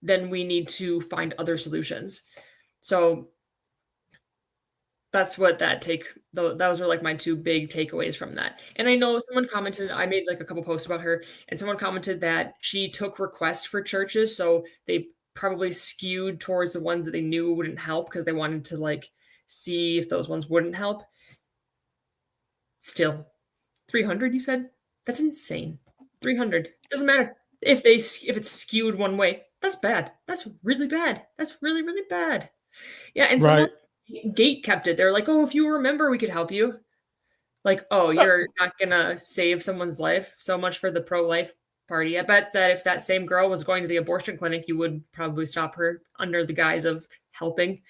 then we need to find other solutions. So that's what those were like my two big takeaways from that. And I know someone commented, I made like a couple posts about her, and someone commented that she took requests for churches, so they probably skewed towards the ones that they knew wouldn't help, because they wanted to like see if those ones wouldn't help. Still, 300, you said? That's insane. 300. Doesn't matter if it's skewed one way. That's bad. That's really bad. That's really, really bad. Yeah, and someone Right. gate kept it. They're like, oh, if you remember, we could help you. Like, oh, you're not gonna save someone's life. So much for the pro-life party. I bet that if that same girl was going to the abortion clinic, you would probably stop her under the guise of helping.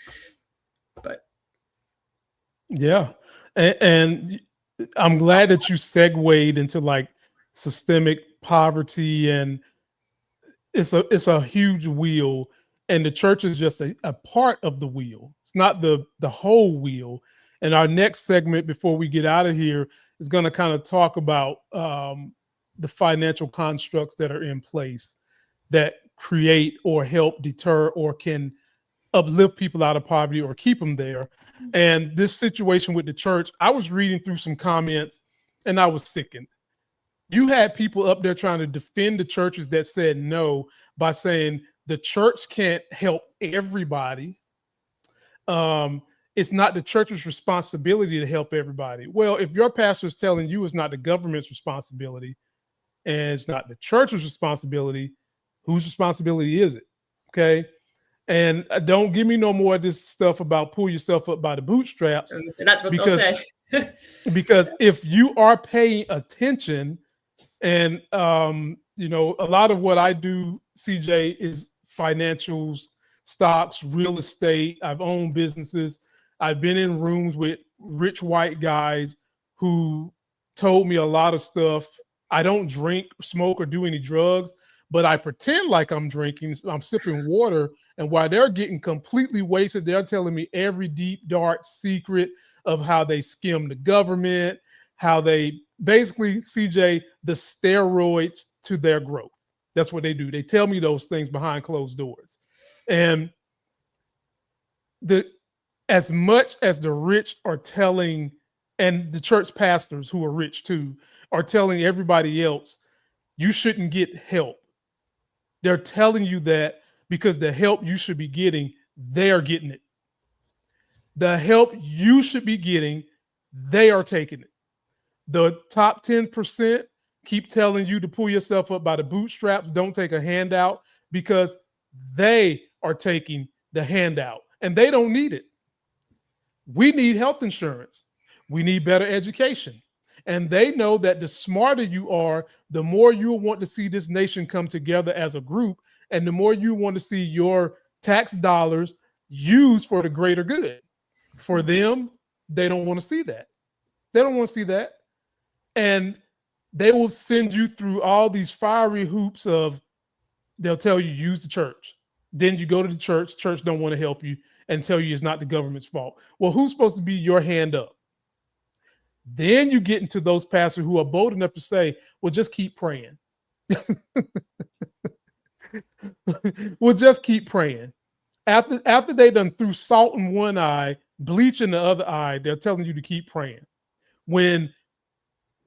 But Yeah. And I'm glad that you segued into like systemic poverty, and it's a huge wheel, and the church is just a part of the wheel. It's not the whole wheel. And our next segment before we get out of here is going to kind of talk about the financial constructs that are in place that create or help deter or can uplift people out of poverty or keep them there. And this situation with the church, I was reading through some comments and I was sickened. You had people up there trying to defend the churches that said no by saying the church can't help everybody. It's not the church's responsibility to help everybody. Well, if your pastor is telling you it's not the government's responsibility and it's not the church's responsibility, whose responsibility is it? Okay. And don't give me no more of this stuff about pull yourself up by the bootstraps. that's what they'll say. Because if you are paying attention, and you know, a lot of what I do, CJ, is financials, stocks, real estate. I've owned businesses. I've been in rooms with rich white guys who told me a lot of stuff. I don't drink, smoke, or do any drugs, but I pretend like I'm drinking. I'm sipping water. And while they're getting completely wasted, they're telling me every deep, dark secret of how they skim the government, how they basically, CJ, the steroids to their growth. That's what they do. They tell me those things behind closed doors. And as much as the rich are telling, and the church pastors who are rich too, are telling everybody else, you shouldn't get help. They're telling you that because the help you should be getting, they're getting it. The help you should be getting, they are taking it. The top 10% keep telling you to pull yourself up by the bootstraps, don't take a handout, because they are taking the handout and they don't need it. We need health insurance. We need better education. And they know that the smarter you are, the more you'll want to see this nation come together as a group, and the more you want to see your tax dollars used for the greater good. For them, they don't want to see that. They don't want to see that. And they will send you through all these fiery hoops of, they'll tell you, use the church. Then you go to the church don't want to help you and tell you it's not the government's fault. Well, who's supposed to be your hand up? Then you get into those pastors who are bold enough to say, well, just keep praying. Well, just keep praying. After they done threw salt in one eye, bleach in the other eye, they're telling you to keep praying. When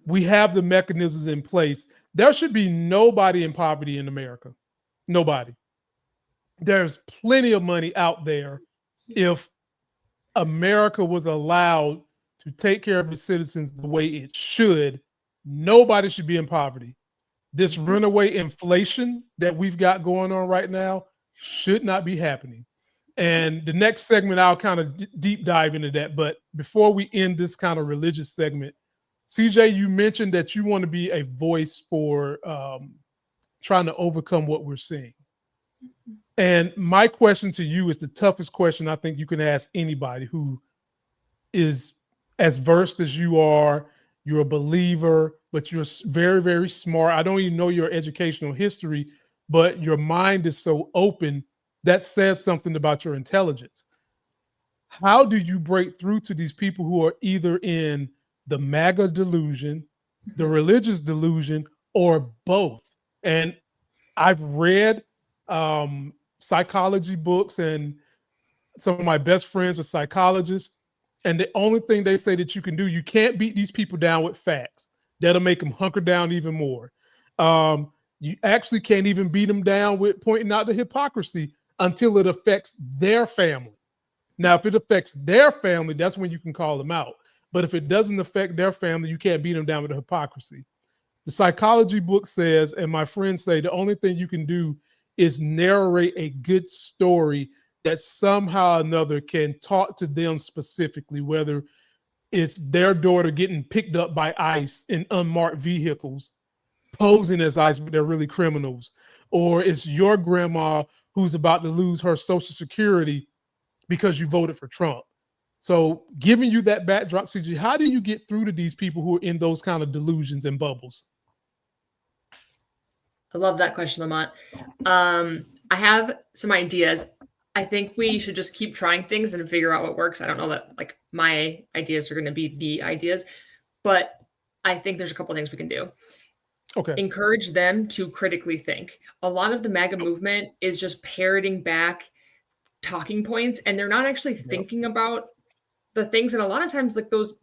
we have the mechanisms in place, there should be nobody in poverty in America. Nobody. There's plenty of money out there if America was allowed to take care of its citizens the way it should. Nobody should be in poverty. This runaway inflation that we've got going on right now should not be happening. And the next segment, I'll kind of deep dive into that. But before we end this kind of religious segment, CJ, you mentioned that you want to be a voice for trying to overcome what we're seeing. And my question to you is the toughest question I think you can ask anybody who is as versed as you are. You're a believer, but you're very, very smart. I don't even know your educational history, but your mind is so open. That says something about your intelligence. How do you break through to these people who are either in the MAGA delusion, the religious delusion, or both? And I've read psychology books, and some of my best friends are psychologists. And the only thing they say that you can do, you can't beat these people down with facts. That'll make them hunker down even more. You actually can't even beat them down with pointing out the hypocrisy until it affects their family. Now, if it affects their family, that's when you can call them out. But if it doesn't affect their family, you can't beat them down with the hypocrisy. The psychology book says, and my friends say, the only thing you can do is narrate a good story that somehow or another can talk to them specifically, whether it's their daughter getting picked up by ICE in unmarked vehicles, posing as ICE, but they're really criminals, or it's your grandma who's about to lose her Social Security because you voted for Trump. So, giving you that backdrop, CG, how do you get through to these people who are in those kind of delusions and bubbles? I love that question, Lamont. I have some ideas. I think we should just keep trying things and figure out what works. I don't know that like my ideas are going to be the ideas, but I think there's a couple things we can do. Okay. Encourage them to critically think. A lot of the MAGA movement is just parroting back talking points, and they're not actually thinking about the things. And a lot of times, like those,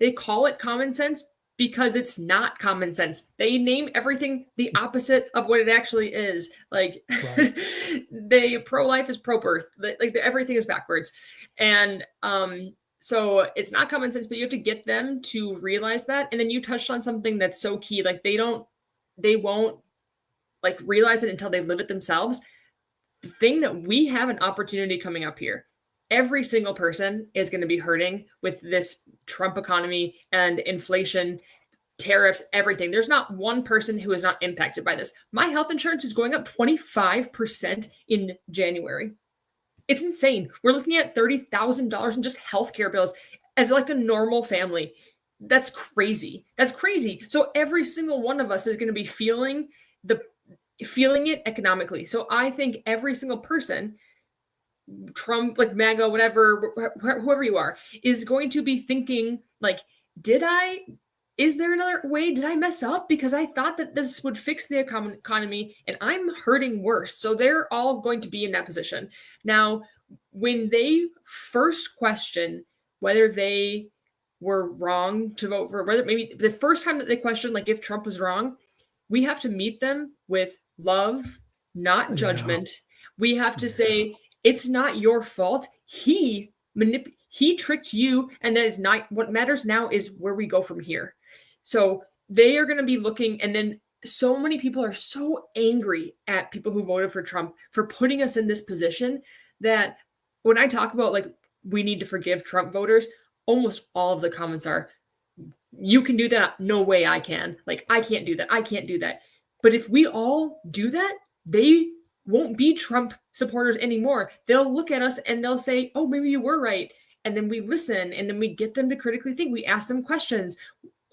they call it common sense because it's not common sense. They name everything the opposite of what it actually is. Like, right. They pro-life is pro-birth. Like everything is backwards. And so it's not common sense, but you have to get them to realize that. And then you touched on something that's so key. Like they won't like realize it until they live it themselves. The thing that we have an opportunity coming up here. Every single person is going to be hurting with this Trump economy and inflation, tariffs, everything. There's not one person who is not impacted by this. My health insurance is going up 25% in January. It's insane. We're looking at $30,000 in just healthcare bills as like a normal family. That's crazy. That's crazy. So every single one of us is going to be feeling it economically. So I think every single person, Trump, like MAGA, whatever, whoever you are, is going to be thinking like, is there another way? Did I mess up? Because I thought that this would fix the economy and I'm hurting worse. So they're all going to be in that position. Now, when they first question whether they were wrong to vote for, whether maybe the first time that they question, like if Trump was wrong, we have to meet them with love, not judgment. We have to say, it's not your fault. He tricked you, and that is not what matters. Now is where we go from here. So they are going to be looking, and then so many people are so angry at people who voted for Trump for putting us in this position that when I talk about like we need to forgive Trump voters, almost all of the comments are, you can do that. No way I can. Like, I can't do that. I can't do that. But if we all do that, they won't be Trump supporters anymore. They'll look at us and they'll say, oh, maybe you were right. And then we listen, and then we get them to critically think. We ask them questions.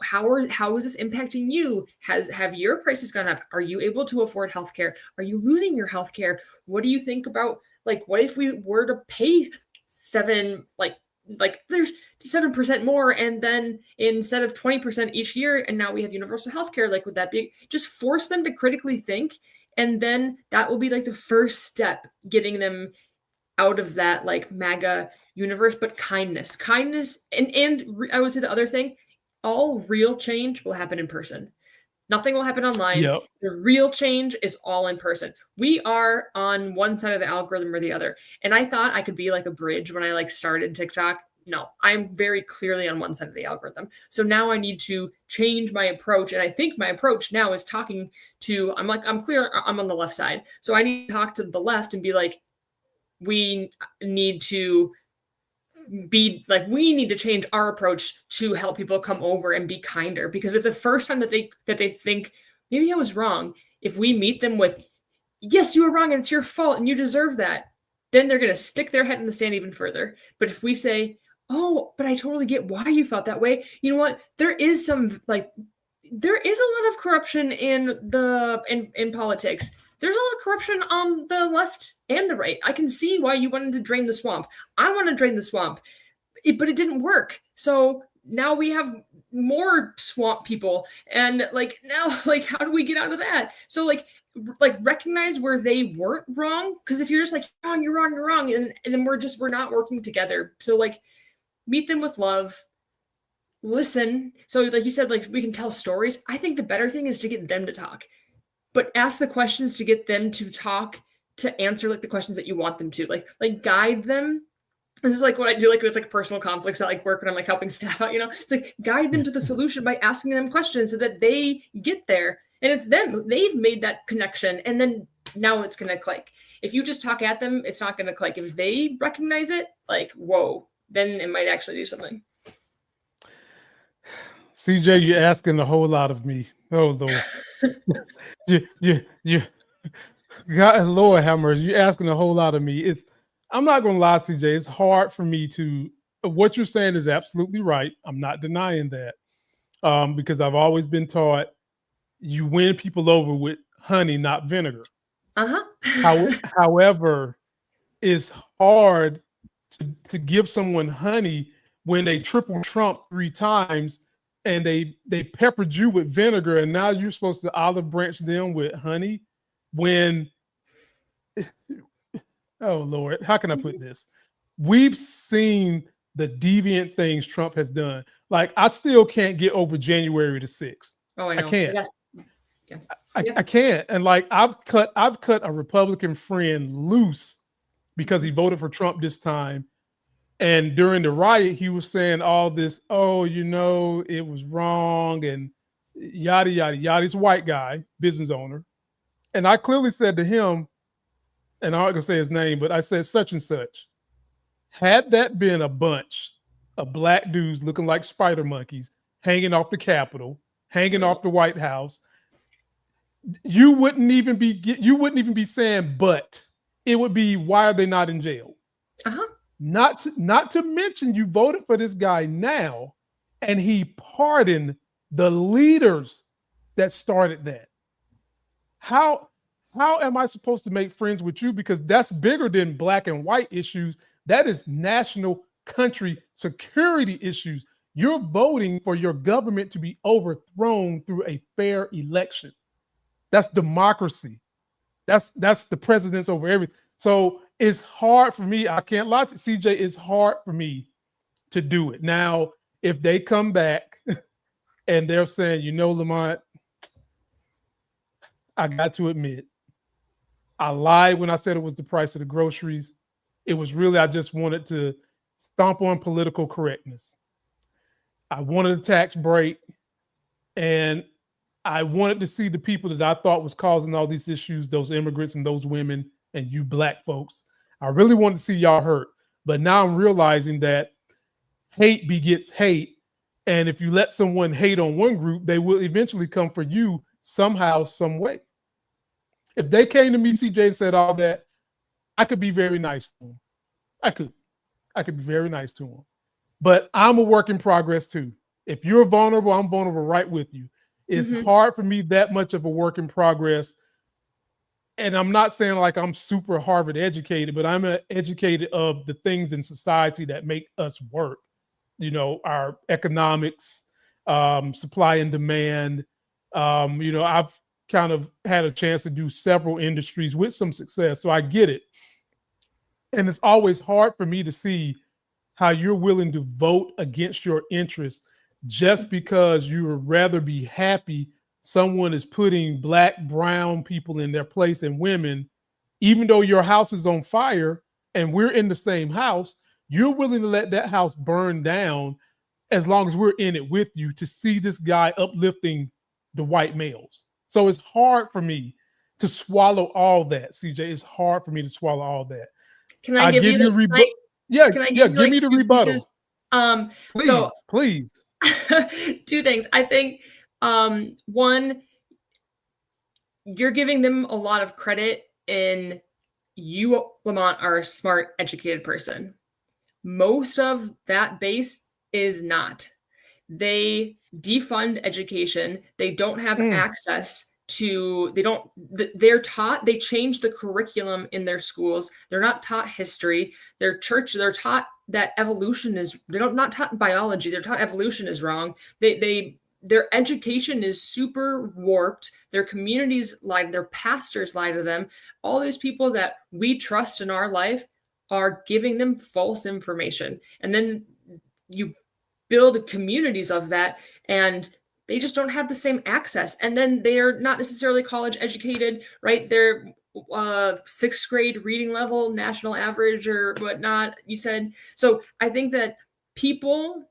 How is this impacting you? Have your prices gone up? Are you able to afford healthcare? Are you losing your healthcare? What do you think about, like, what if we were to pay there's 7% more, and then instead of 20% each year, and now we have universal healthcare, like would that be, just force them to critically think, and then that will be like the first step getting them out of that like MAGA universe. But kindness, and I would say the other thing, all real change will happen in person. Nothing will happen online. Yep. The real change is all in person. We are on one side of the algorithm or the other. And I thought I could be like a bridge when I like started TikTok. No, I'm very clearly on one side of the algorithm. So now I need to change my approach. And I think my approach now is talking to, I'm clear, I'm on the left side. So I need to talk to the left and be like, we need to change our approach to help people come over and be kinder. Because if the first time that they think, maybe I was wrong, if we meet them with, yes, you were wrong and it's your fault and you deserve that, then they're going to stick their head in the sand even further. But if we say, oh, but I totally get why you felt that way. You know what? There is a lot of corruption in politics. There's a lot of corruption on the left and the right. I can see why you wanted to drain the swamp. I want to drain the swamp, but it didn't work. So now we have more swamp people. And like, now, like, how do we get out of that? So like recognize where they weren't wrong. Because if you're just like, you're wrong. And then we're not working together. So like, meet them with love, listen. So like you said, like we can tell stories. I think the better thing is to get them to talk, but ask the questions to get them to talk, to answer like the questions that you want them to, like guide them This is like what I do like with like personal conflicts at like work when I'm like helping staff out, it's like guide them to the solution by asking them questions so that they get there. And it's them. They've made that connection. And then now it's going to click. If you just talk at them, it's not going to click. If they recognize it, like, whoa, then it might actually do something. CJ, you're asking a whole lot of me. Oh Lord. you God, Lord have mercy. You're asking a whole lot of me. I'm not gonna lie, CJ. It's hard for me to. What you're saying is absolutely right. I'm not denying that, because I've always been taught you win people over with honey, not vinegar. However, it's hard to give someone honey when they triple Trump 3 times and they peppered you with vinegar, and now you're supposed to olive branch them with honey when. Oh Lord, how can I put this? We've seen the deviant things Trump has done. Like, I still can't get over January the 6th. Oh, I know. I can't. Yes. I can't. And like, I've cut a Republican friend loose because he voted for Trump this time. And during the riot, he was saying all this, oh, it was wrong and yada, yada, yada. He's a white guy, business owner. And I clearly said to him, and I'm not gonna say his name, but I said such and such. Had that been a bunch of black dudes looking like spider monkeys hanging off the Capitol, hanging off the White House, you wouldn't even be saying, but it would be, why are they not in jail? Not to mention, you voted for this guy now, and he pardoned the leaders that started that. How am I supposed to make friends with you? Because that's bigger than black and white issues. That is national country security issues. You're voting for your government to be overthrown through a fair election. That's democracy. That's the precedence over everything. So it's hard for me. I can't lie to CJ. It's hard for me to do it. Now, if they come back and they're saying, Lamont, I got to admit, I lied when I said it was the price of the groceries. It was really, I just wanted to stomp on political correctness. I wanted a tax break, and I wanted to see the people that I thought was causing all these issues, those immigrants and those women and you black folks. I really wanted to see y'all hurt. But now I'm realizing that hate begets hate. And if you let someone hate on one group, they will eventually come for you somehow, some way. If they came to me, CJ, and said all that, I could be very nice to them. I could be very nice to them. But I'm a work in progress too. If you're vulnerable, I'm vulnerable right with you. It's hard for me, that much of a work in progress. And I'm not saying like I'm super Harvard educated, but I'm educated of the things in society that make us work. Our economics, supply and demand. I've kind of had a chance to do several industries with some success. So I get it. And it's always hard for me to see how you're willing to vote against your interests just because you would rather be happy someone is putting black, brown people in their place and women, even though your house is on fire and we're in the same house, you're willing to let that house burn down as long as we're in it with you to see this guy uplifting the white males. So it's hard for me to swallow all that, CJ. It's hard for me to swallow all that. Can I give you a rebuttal? Yeah, give me the rebuttal. Please. 2 things. I think one, you're giving them a lot of credit in you, Lamont, are a smart, educated person. Most of that base is not. They defund education. They don't have access to, they're taught, they change the curriculum in their schools. They're not taught history. They're taught that evolution is, they're not taught biology. They're taught evolution is wrong. Their education is super warped. Their communities lie, their pastors lie to them. All these people that we trust in our life are giving them false information. And then you build communities of that, and they just don't have the same access. And then they're not necessarily college educated, right? They're sixth grade reading level, national average or whatnot, you said. So I think that people,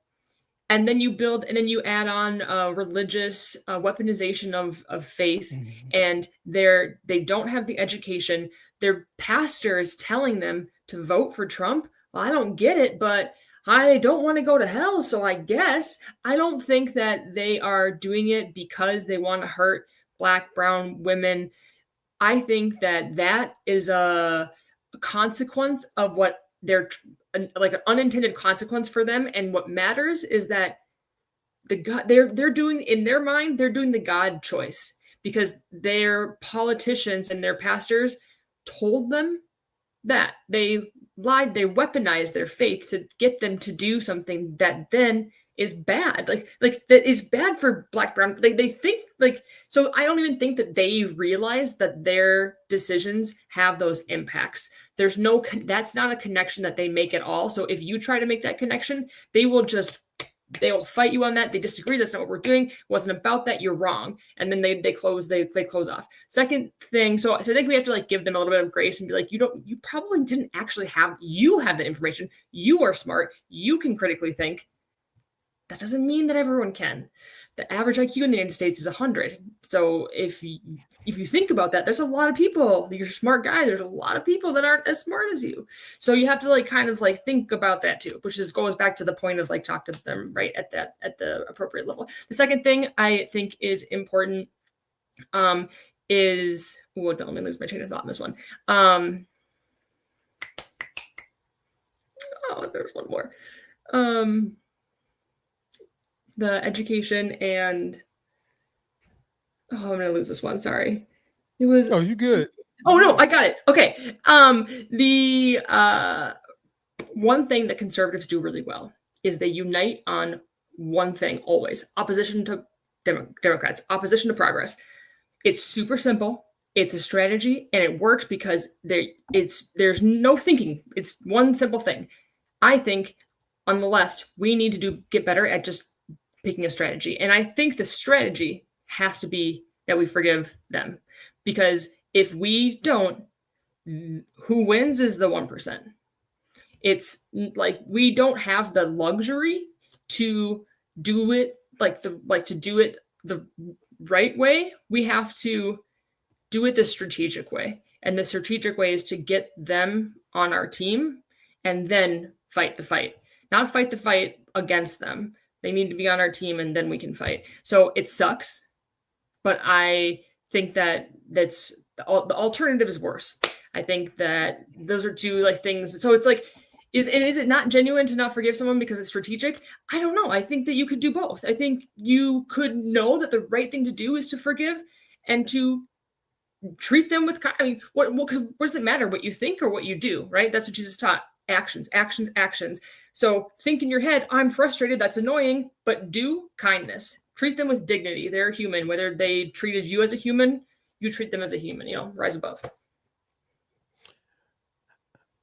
and then you build, and then you add on religious weaponization of faith, and they don't have the education. Their pastors telling them to vote for Trump. Well, I don't get it, but I don't want to go to hell, so I guess. I don't think that they are doing it because they want to hurt Black, brown women. I think that that is a consequence of what they're like, an unintended consequence for them. And what matters is that the God, they're doing, in their mind, they're doing the God choice, because their politicians and their pastors told them that. They lied, they weaponized their faith to get them to do something that then is bad, like that is bad for Black, brown. They think, like, so I don't even think that they realize that their decisions have those impacts. There's no, that's not a connection that they make at all. So if you try to make that connection, they will fight you on that. They disagree. That's not what we're doing. It wasn't about that. You're wrong. And then they close off. Second thing. So I think we have to, like, give them a little bit of grace and be like, you probably didn't actually have that information. You are smart. You can critically think. That doesn't mean that everyone can. The average IQ in the United States is 100. So if you think about that, there's a lot of people. You're a smart guy. There's a lot of people that aren't as smart as you. So you have to, like, kind of, like, think about that too, which goes back to the point of, like, talk to them right at the appropriate level. The second thing I think is important is, let me lose my train of thought in this one. There's one more. The education and I'm gonna lose this one. Sorry. It was. Oh, you good? Oh no, I got it. Okay. The one thing that conservatives do really well is they unite on one thing always: opposition to Democrats, opposition to progress. It's super simple. It's a strategy, and it works because there's no thinking. It's one simple thing. I think on the left, we need to get better at just picking a strategy. And I think the strategy has to be that we forgive them. Because if we don't, who wins is the 1%. It's like, we don't have the luxury to do it to do it the right way. We have to do it the strategic way. And the strategic way is to get them on our team and then fight the fight. Not fight the fight against them. They need to be on our team, and then we can fight. So it sucks, but I think that the alternative is worse. I think that those are two, like, things. So it's like, is it not genuine to not forgive someone because it's strategic? I don't know. I think that you could do both. I think you could know that the right thing to do is to forgive and to treat them with, I mean, what does it matter what you think or what you do, right? That's what Jesus taught. Actions, actions, actions. So think in your head, I'm frustrated, that's annoying, but do kindness. Treat them with dignity. They're human. Whether they treated you as a human, you treat them as a human, rise above.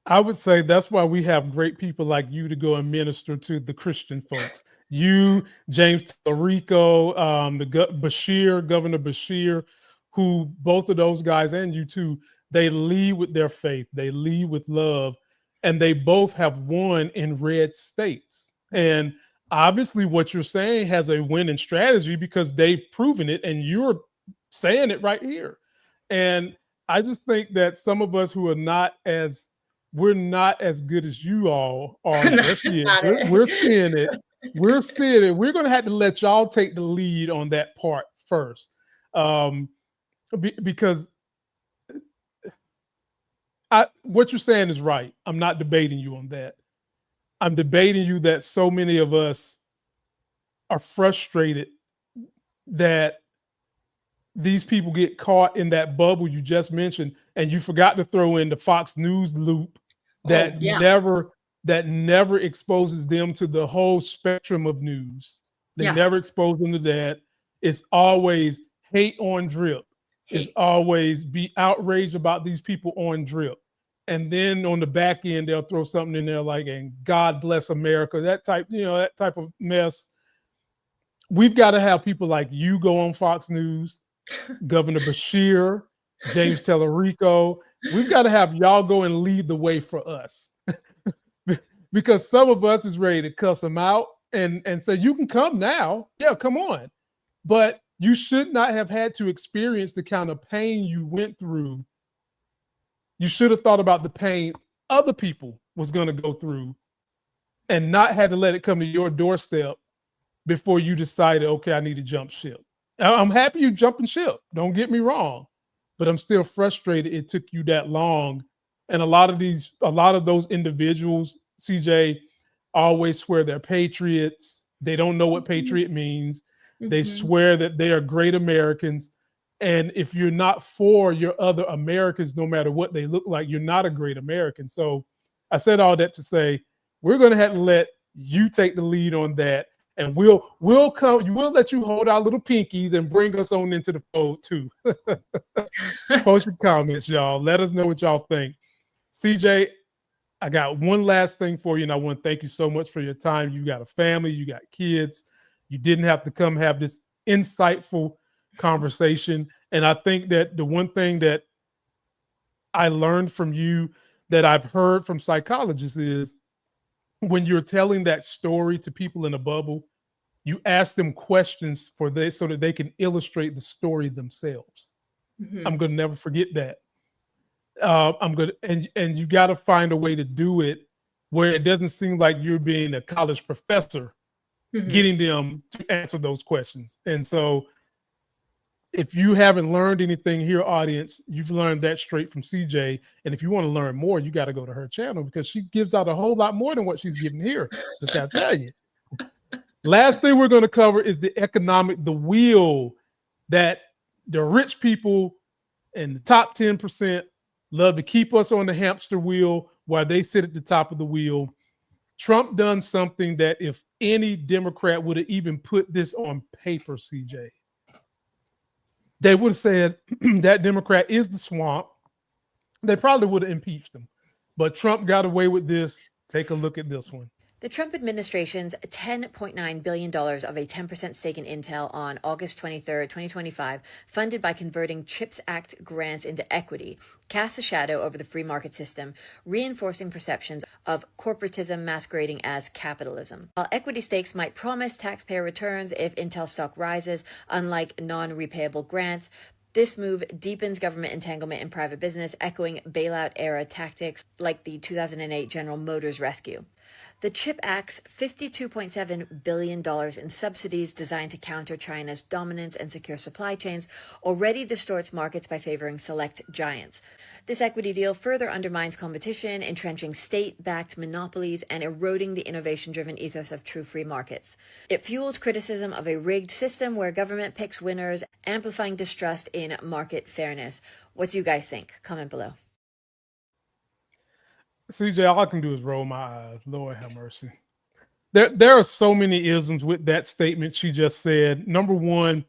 I would say that's why we have great people like you to go and minister to the Christian folks. You, James Tallarico, Governor Bashir, who both of those guys, and you too, they lead with their faith. They lead with love. And they both have won in red states. And obviously what you're saying has a winning strategy because they've proven it, and you're saying it right here. And I just think that some of us who are we're not as good as you all are just yet. We're seeing it. We're seeing it. We're going to have to let y'all take the lead on that part first. Because what you're saying is right. I'm not debating you on that. I'm debating you that so many of us are frustrated that these people get caught in that bubble you just mentioned, and you forgot to throw in the Fox News loop that never exposes them to the whole spectrum of news. They never expose them to that. It's always hate on drip. It's always be outraged about these people on drip. And then on the back end, they'll throw something in there like, and God bless America, that type of mess. We've got to have people like you go on Fox News, Governor Bashir, James Tellerico. We've got to have y'all go and lead the way for us. Because some of us is ready to cuss them out and say, you can come now. Yeah, come on. But you should not have had to experience the kind of pain you went through. You should have thought about the pain other people was going to go through and not had to let it come to your doorstep before you decided, okay, I need to jump ship. I'm happy you jumping ship. Don't get me wrong, but I'm still frustrated it took you that long. And a lot of those individuals, CJ, always swear they're patriots. They don't know what patriot means. They swear that they are great Americans. And if you're not for your other Americans, no matter what they look like, you're not a great American. So I said all that to say, we're going to have to let you take the lead on that. And we'll let you hold our little pinkies and bring us on into the fold too. Post your comments, y'all. Let us know what y'all think. CJ, I got one last thing for you, and I want to thank you so much for your time. You got a family, you got kids. You didn't have to come have this insightful conversation. And I think that the one thing that I learned from you that I've heard from psychologists is when you're telling that story to people in a bubble, you ask them questions so that they can illustrate the story themselves. I'm going to never forget that. And you got to find a way to do it where it doesn't seem like you're being a college professor getting them to answer those questions. And so if you haven't learned anything here, audience, you've learned that straight from CJ. And if you want to learn more, you got to go to her channel because she gives out a whole lot more than what she's giving here. Just got to tell you. Last thing we're going to cover is the wheel that the rich people and the top 10% love to keep us on the hamster wheel while they sit at the top of the wheel. Trump done something that if any Democrat would have even put this on paper, CJ, they would have said that Democrat is the swamp. They probably would have impeached him. But Trump got away with this. Take a look at this one. The Trump administration's $10.9 billion of a 10% stake in Intel on August 23, 2025, funded by converting CHIPS Act grants into equity, casts a shadow over the free market system, reinforcing perceptions of corporatism masquerading as capitalism. While equity stakes might promise taxpayer returns if Intel stock rises, unlike non-repayable grants, this move deepens government entanglement in private business, echoing bailout-era tactics like the 2008 General Motors rescue. The CHIP Act's $52.7 billion in subsidies designed to counter China's dominance and secure supply chains already distorts markets by favoring select giants. This equity deal further undermines competition, entrenching state-backed monopolies and eroding the innovation-driven ethos of true free markets. It fuels criticism of a rigged system where government picks winners, amplifying distrust in market fairness. What do you guys think? Comment below. CJ, all I can do is roll my eyes. Lord have mercy. There are so many isms with that statement she just said. Number one,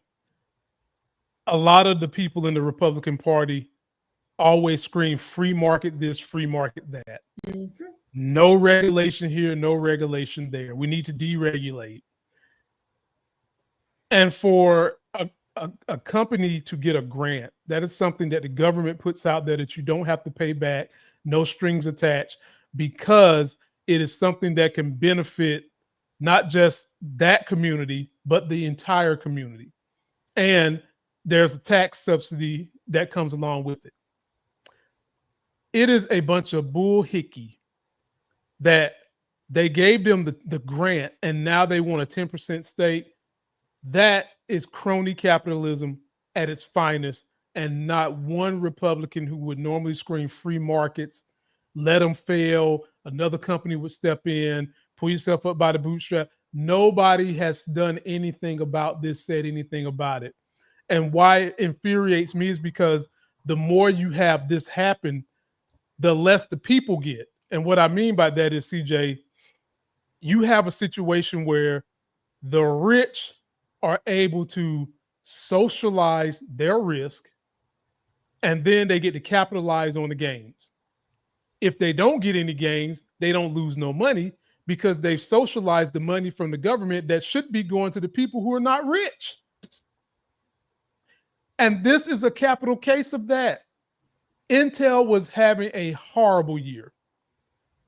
a lot of the people in the Republican Party always scream free market this, free market that. No regulation here, no regulation there. We need to deregulate. And for a company to get a grant, that is something that the government puts out there that you don't have to pay back, no strings attached, because it is something that can benefit not just that community, but the entire community. And there's a tax subsidy that comes along with it. It is a bunch of bull hickey that they gave them the grant and now they want a 10% stake. That is crony capitalism at its finest, and not one Republican who would normally scream free markets, let them fail, another company would step in, pull yourself up by the bootstrap. Nobody has done anything about this, said anything about it. And why it infuriates me is because the more you have this happen, the less the people get. And what I mean by that is, CJ, you have a situation where the rich are able to socialize their risk, and then they get to capitalize on the gains. If they don't get any gains, they don't lose no money because they've socialized the money from the government that should be going to the people who are not rich. And this is a capital case of that. Intel was having a horrible year.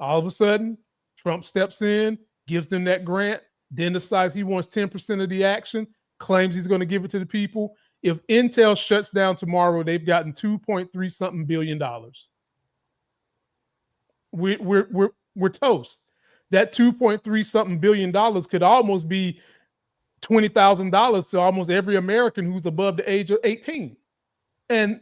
All of a sudden, Trump steps in, gives them that grant, then decides he wants 10% of the action, claims he's going to give it to the people. If Intel shuts down tomorrow, they've gotten 2.3 something billion dollars. We're toast. That 2.3 something billion dollars could almost be $20,000 to almost every American who's above the age of 18. And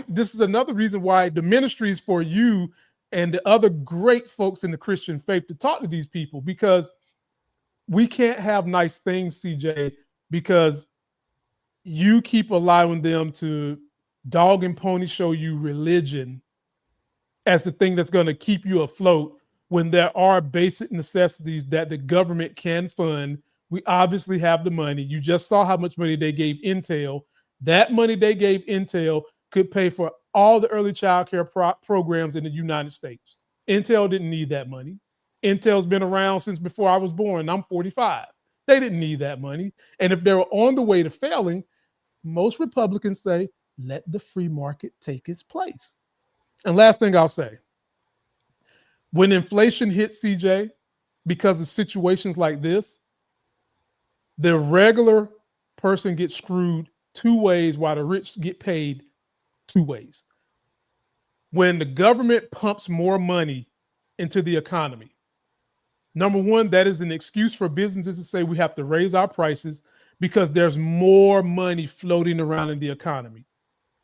this is another reason why the ministry is for you and the other great folks in the Christian faith to talk to these people, because we can't have nice things, CJ, because you keep allowing them to dog and pony show you religion as the thing that's going to keep you afloat when there are basic necessities that the government can fund. We obviously have the money. You just saw how much money they gave Intel. That money they gave Intel could pay for all the early child care programs in the United States. Intel didn't need that money. Intel's been around since before I was born. I'm 45. They didn't need that money. And if they were on the way to failing, most Republicans say, let the free market take its place. And last thing I'll say, when inflation hits, CJ, because of situations like this, the regular person gets screwed two ways while the rich get paid two ways. When the government pumps more money into the economy, number one, that is an excuse for businesses to say we have to raise our prices because there's more money floating around in the economy.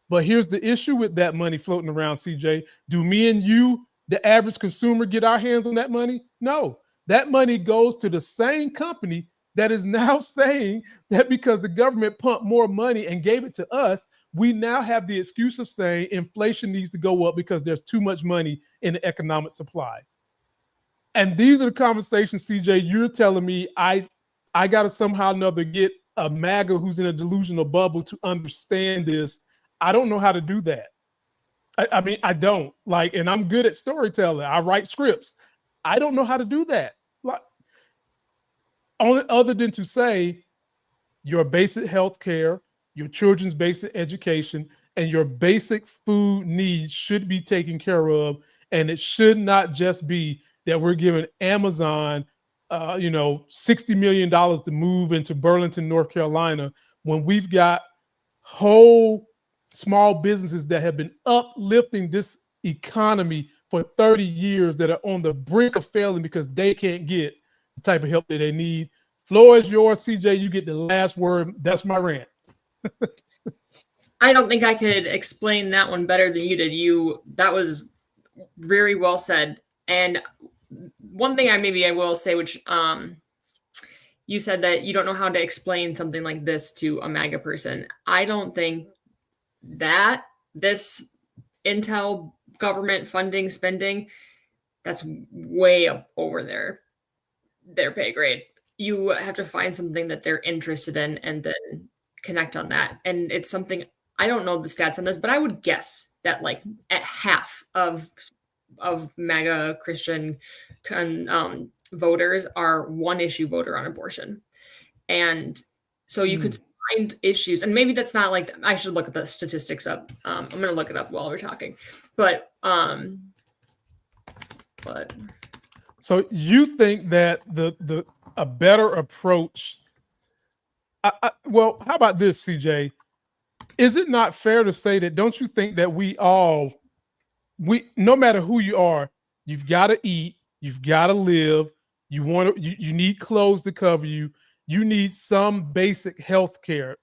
But here's the issue with that money floating around, CJ. Do me and you, the average consumer, get our hands on that money? No. That money goes to the same company that is now saying that because the government pumped more money and gave it to us, we now have the excuse of saying inflation needs to go up because there's too much money in the economic supply. And these are the conversations, CJ, you're telling me I got to somehow or another get a MAGA who's in a delusional bubble to understand this. I don't know how to do that. I mean, I don't. Like, and I'm good at storytelling. I write scripts. I don't know how to do that. Like, only other than to say your basic health care, your children's basic education, and your basic food needs should be taken care of. And it should not just be that we're giving Amazon, $60 million to move into Burlington, North Carolina, when we've got whole small businesses that have been uplifting this economy for 30 years that are on the brink of failing because they can't get the type of help that they need. Floor is yours, CJ. You get the last word. That's my rant. I don't think I could explain that one better than you did. That was very well said. And one thing I will say, which you said that you don't know how to explain something like this to a MAGA person. I don't think that this Intel government funding spending, that's way up over their pay grade. You have to find something that they're interested in and then connect on that. And it's something, I don't know the stats on this, but I would guess that like at half of MAGA Christian voters are one issue voter on abortion. And so you could find issues, and maybe that's not like, I should look at the statistics up. I'm going to look it up while we're talking, but so you think that a better approach, well, how about this, CJ? Is it not fair to say that, don't you think that we no matter who you are, you've got to eat, you've got to live, you need clothes to cover you, you need some basic health care.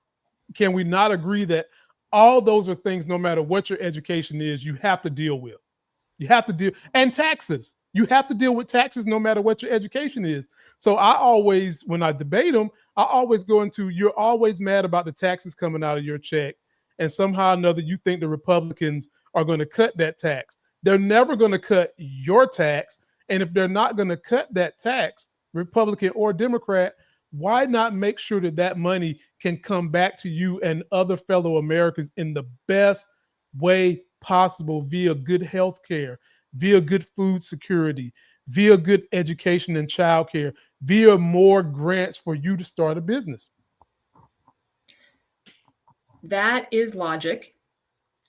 Can we not agree that all those are things, no matter what your education is, you have to deal with? You have to deal, and taxes. You have to deal with taxes no matter what your education is. So I always, when I debate them, I always go into, you're always mad about the taxes coming out of your check. And somehow or another, you think the Republicans are going to cut that tax. They're never going to cut your tax. And if they're not going to cut that tax, Republican or Democrat, why not make sure that that money can come back to you and other fellow Americans in the best way possible via good health care, via good food security, via good education and childcare, via more grants for you to start a business? that is logic.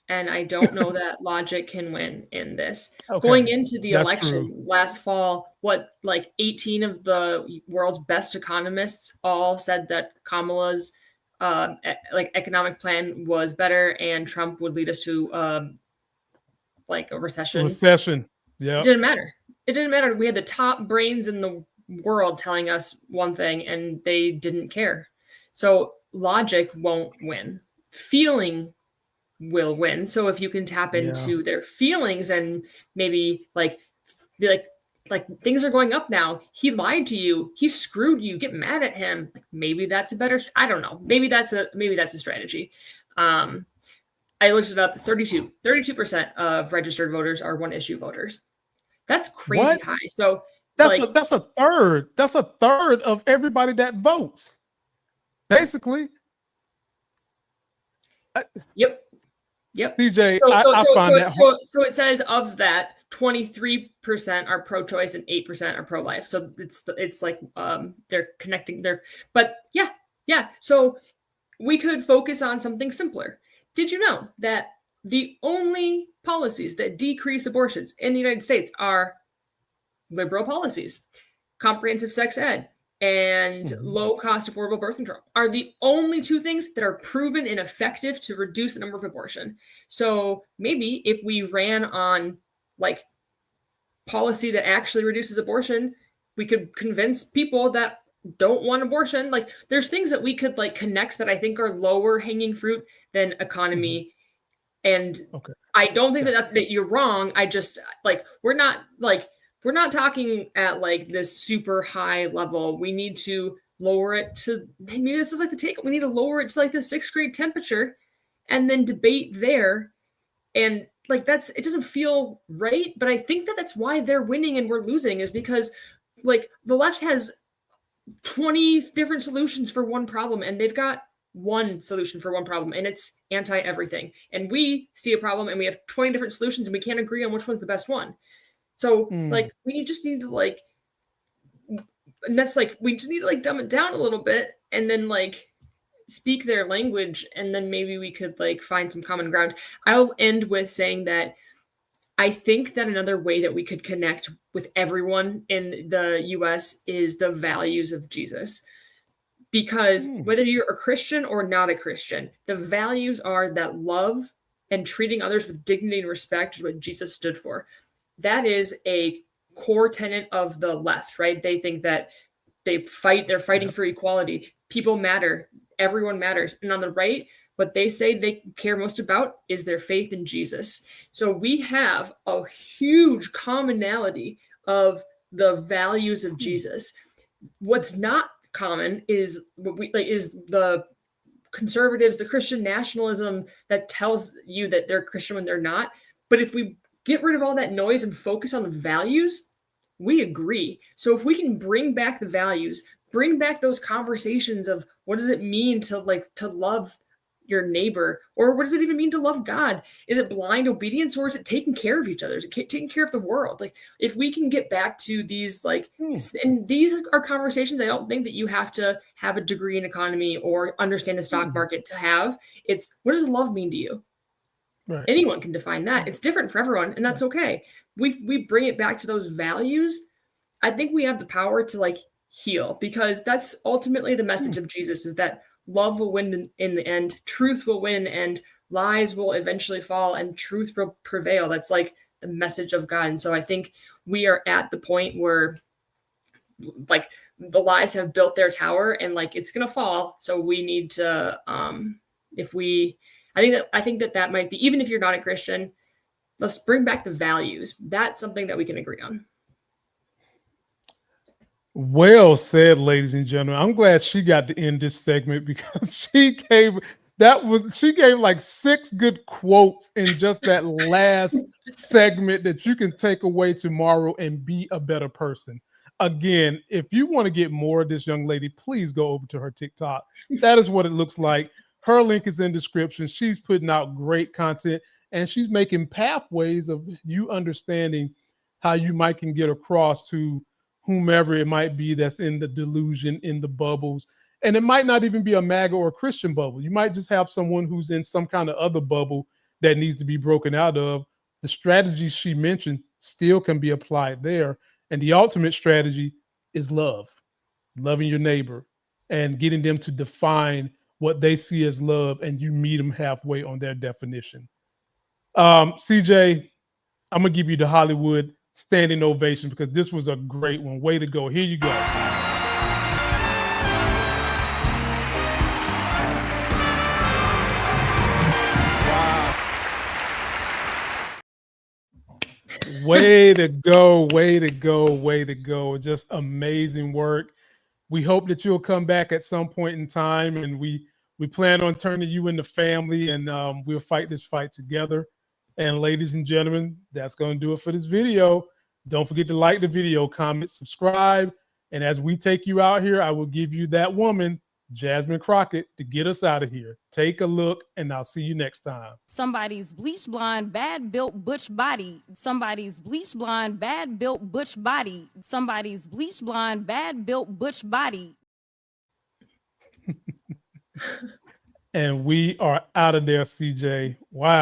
And I don't know that logic can win in this. Okay, Going into the that's election true. last fall, like 18 of the world's best economists all said that Kamala's like economic plan was better, and Trump would lead us to like a recession. Recession. It Yeah. didn't matter. It didn't matter. We had the top brains in the world telling us one thing, and they didn't care. So logic won't win. Feeling will win. So if you can tap into their feelings and maybe like be like things are going up now. He lied to you. He screwed you. Get mad at him. Like maybe that's a better. I don't know. Maybe that's a strategy. I looked it up. 32% of registered voters are one issue voters. That's crazy What? high. So That's like that's a third. That's a third of everybody that votes. Basically. yep. CJ, So it says of that 23% are pro-choice and 8% are pro-life. So it's like they're connecting their but yeah. So we could focus on something simpler. Did you know that the only policies that decrease abortions in the United States are liberal policies? Comprehensive sex ed and low cost affordable birth control are the only two things that are proven and effective to reduce the number of abortion. So maybe if we ran on like policy that actually reduces abortion, we could convince people that don't want abortion. Like there's things that we could like connect that I think are lower hanging fruit than economy. And I don't think that you're wrong. I just like we're not talking at like this super high level. We need to lower it to maybe this is like the take. We need to lower it to like the 6th grade temperature and then debate there. And like it doesn't feel right, but I think that that's why they're winning and we're losing is because like the left has 20 different solutions for one problem and they've got one solution for one problem and it's anti everything. And we see a problem and we have 20 different solutions and we can't agree on which one's the best one. So like we just need to like and that's like we just need to like dumb it down a little bit and then like speak their language and then maybe we could like find some common ground. I'll end with saying that I think that another way that we could connect with everyone in the US is the values of Jesus. Because whether you're a Christian or not a Christian, the values are that love and treating others with dignity and respect is what Jesus stood for. That is a core tenet of the left, right? They think that they're fighting for equality. People matter. Everyone matters. And on the right, what they say they care most about is their faith in Jesus. So we have a huge commonality of the values of Jesus. What's not common is is the conservatives, the Christian nationalism that tells you that they're Christian when they're not. But if we get rid of all that noise and focus on the values, we agree. So if we can bring back the values, bring back those conversations of what does it mean to love your neighbor, or what does it even mean to love God? Is it blind obedience, or is it taking care of each other? Is it taking care of the world? Like if we can get back to these and these are conversations I don't think that you have to have a degree in economy or understand the stock market to have. It's what does love mean to you? Right. Anyone can define that. It's different for everyone, and that's okay. We bring it back to those values. I think we have the power to like heal, because that's ultimately the message of Jesus, is that love will win in the end, truth will win, and lies will eventually fall, and truth will prevail. That's like the message of God. And so I think we are at the point where like the lies have built their tower and like it's gonna fall. So we need to I think that might be, even if you're not a Christian, let's bring back the values. That's something that we can agree on. Well said, ladies and gentlemen. I'm glad she got to end this segment because she gave like 6 good quotes in just that last segment that you can take away tomorrow and be a better person. Again, if you want to get more of this young lady, please go over to her TikTok. That is what it looks like. Her link is in description. She's putting out great content and she's making pathways of you understanding how you might can get across to whomever it might be that's in the delusion, in the bubbles, And it might not even be a MAGA or a Christian bubble. You might just have someone who's in some kind of other bubble that needs to be broken out of. The strategies she mentioned still can be applied there. And the ultimate strategy is love, loving your neighbor and getting them to define what they see as love, and you meet them halfway on their definition. CJ, I'm going to give you the Hollywood standing ovation because this was a great one. Way to go. Here you go. Way to go, way to go, way to go. Just amazing work. We hope that you'll come back at some point in time, and we plan on turning you into family, and we'll fight this fight together. And ladies and gentlemen, that's going to do it for this video. Don't forget to like the video, comment, subscribe. And as we take you out here, I will give you that woman, Jasmine Crockett, to get us out of here. Take a look, and I'll see you next time. Somebody's bleach blonde, bad built butch body. Somebody's bleach blonde, bad built butch body. Somebody's bleach blonde, bad built butch body. And we are out of there, CJ. Wow.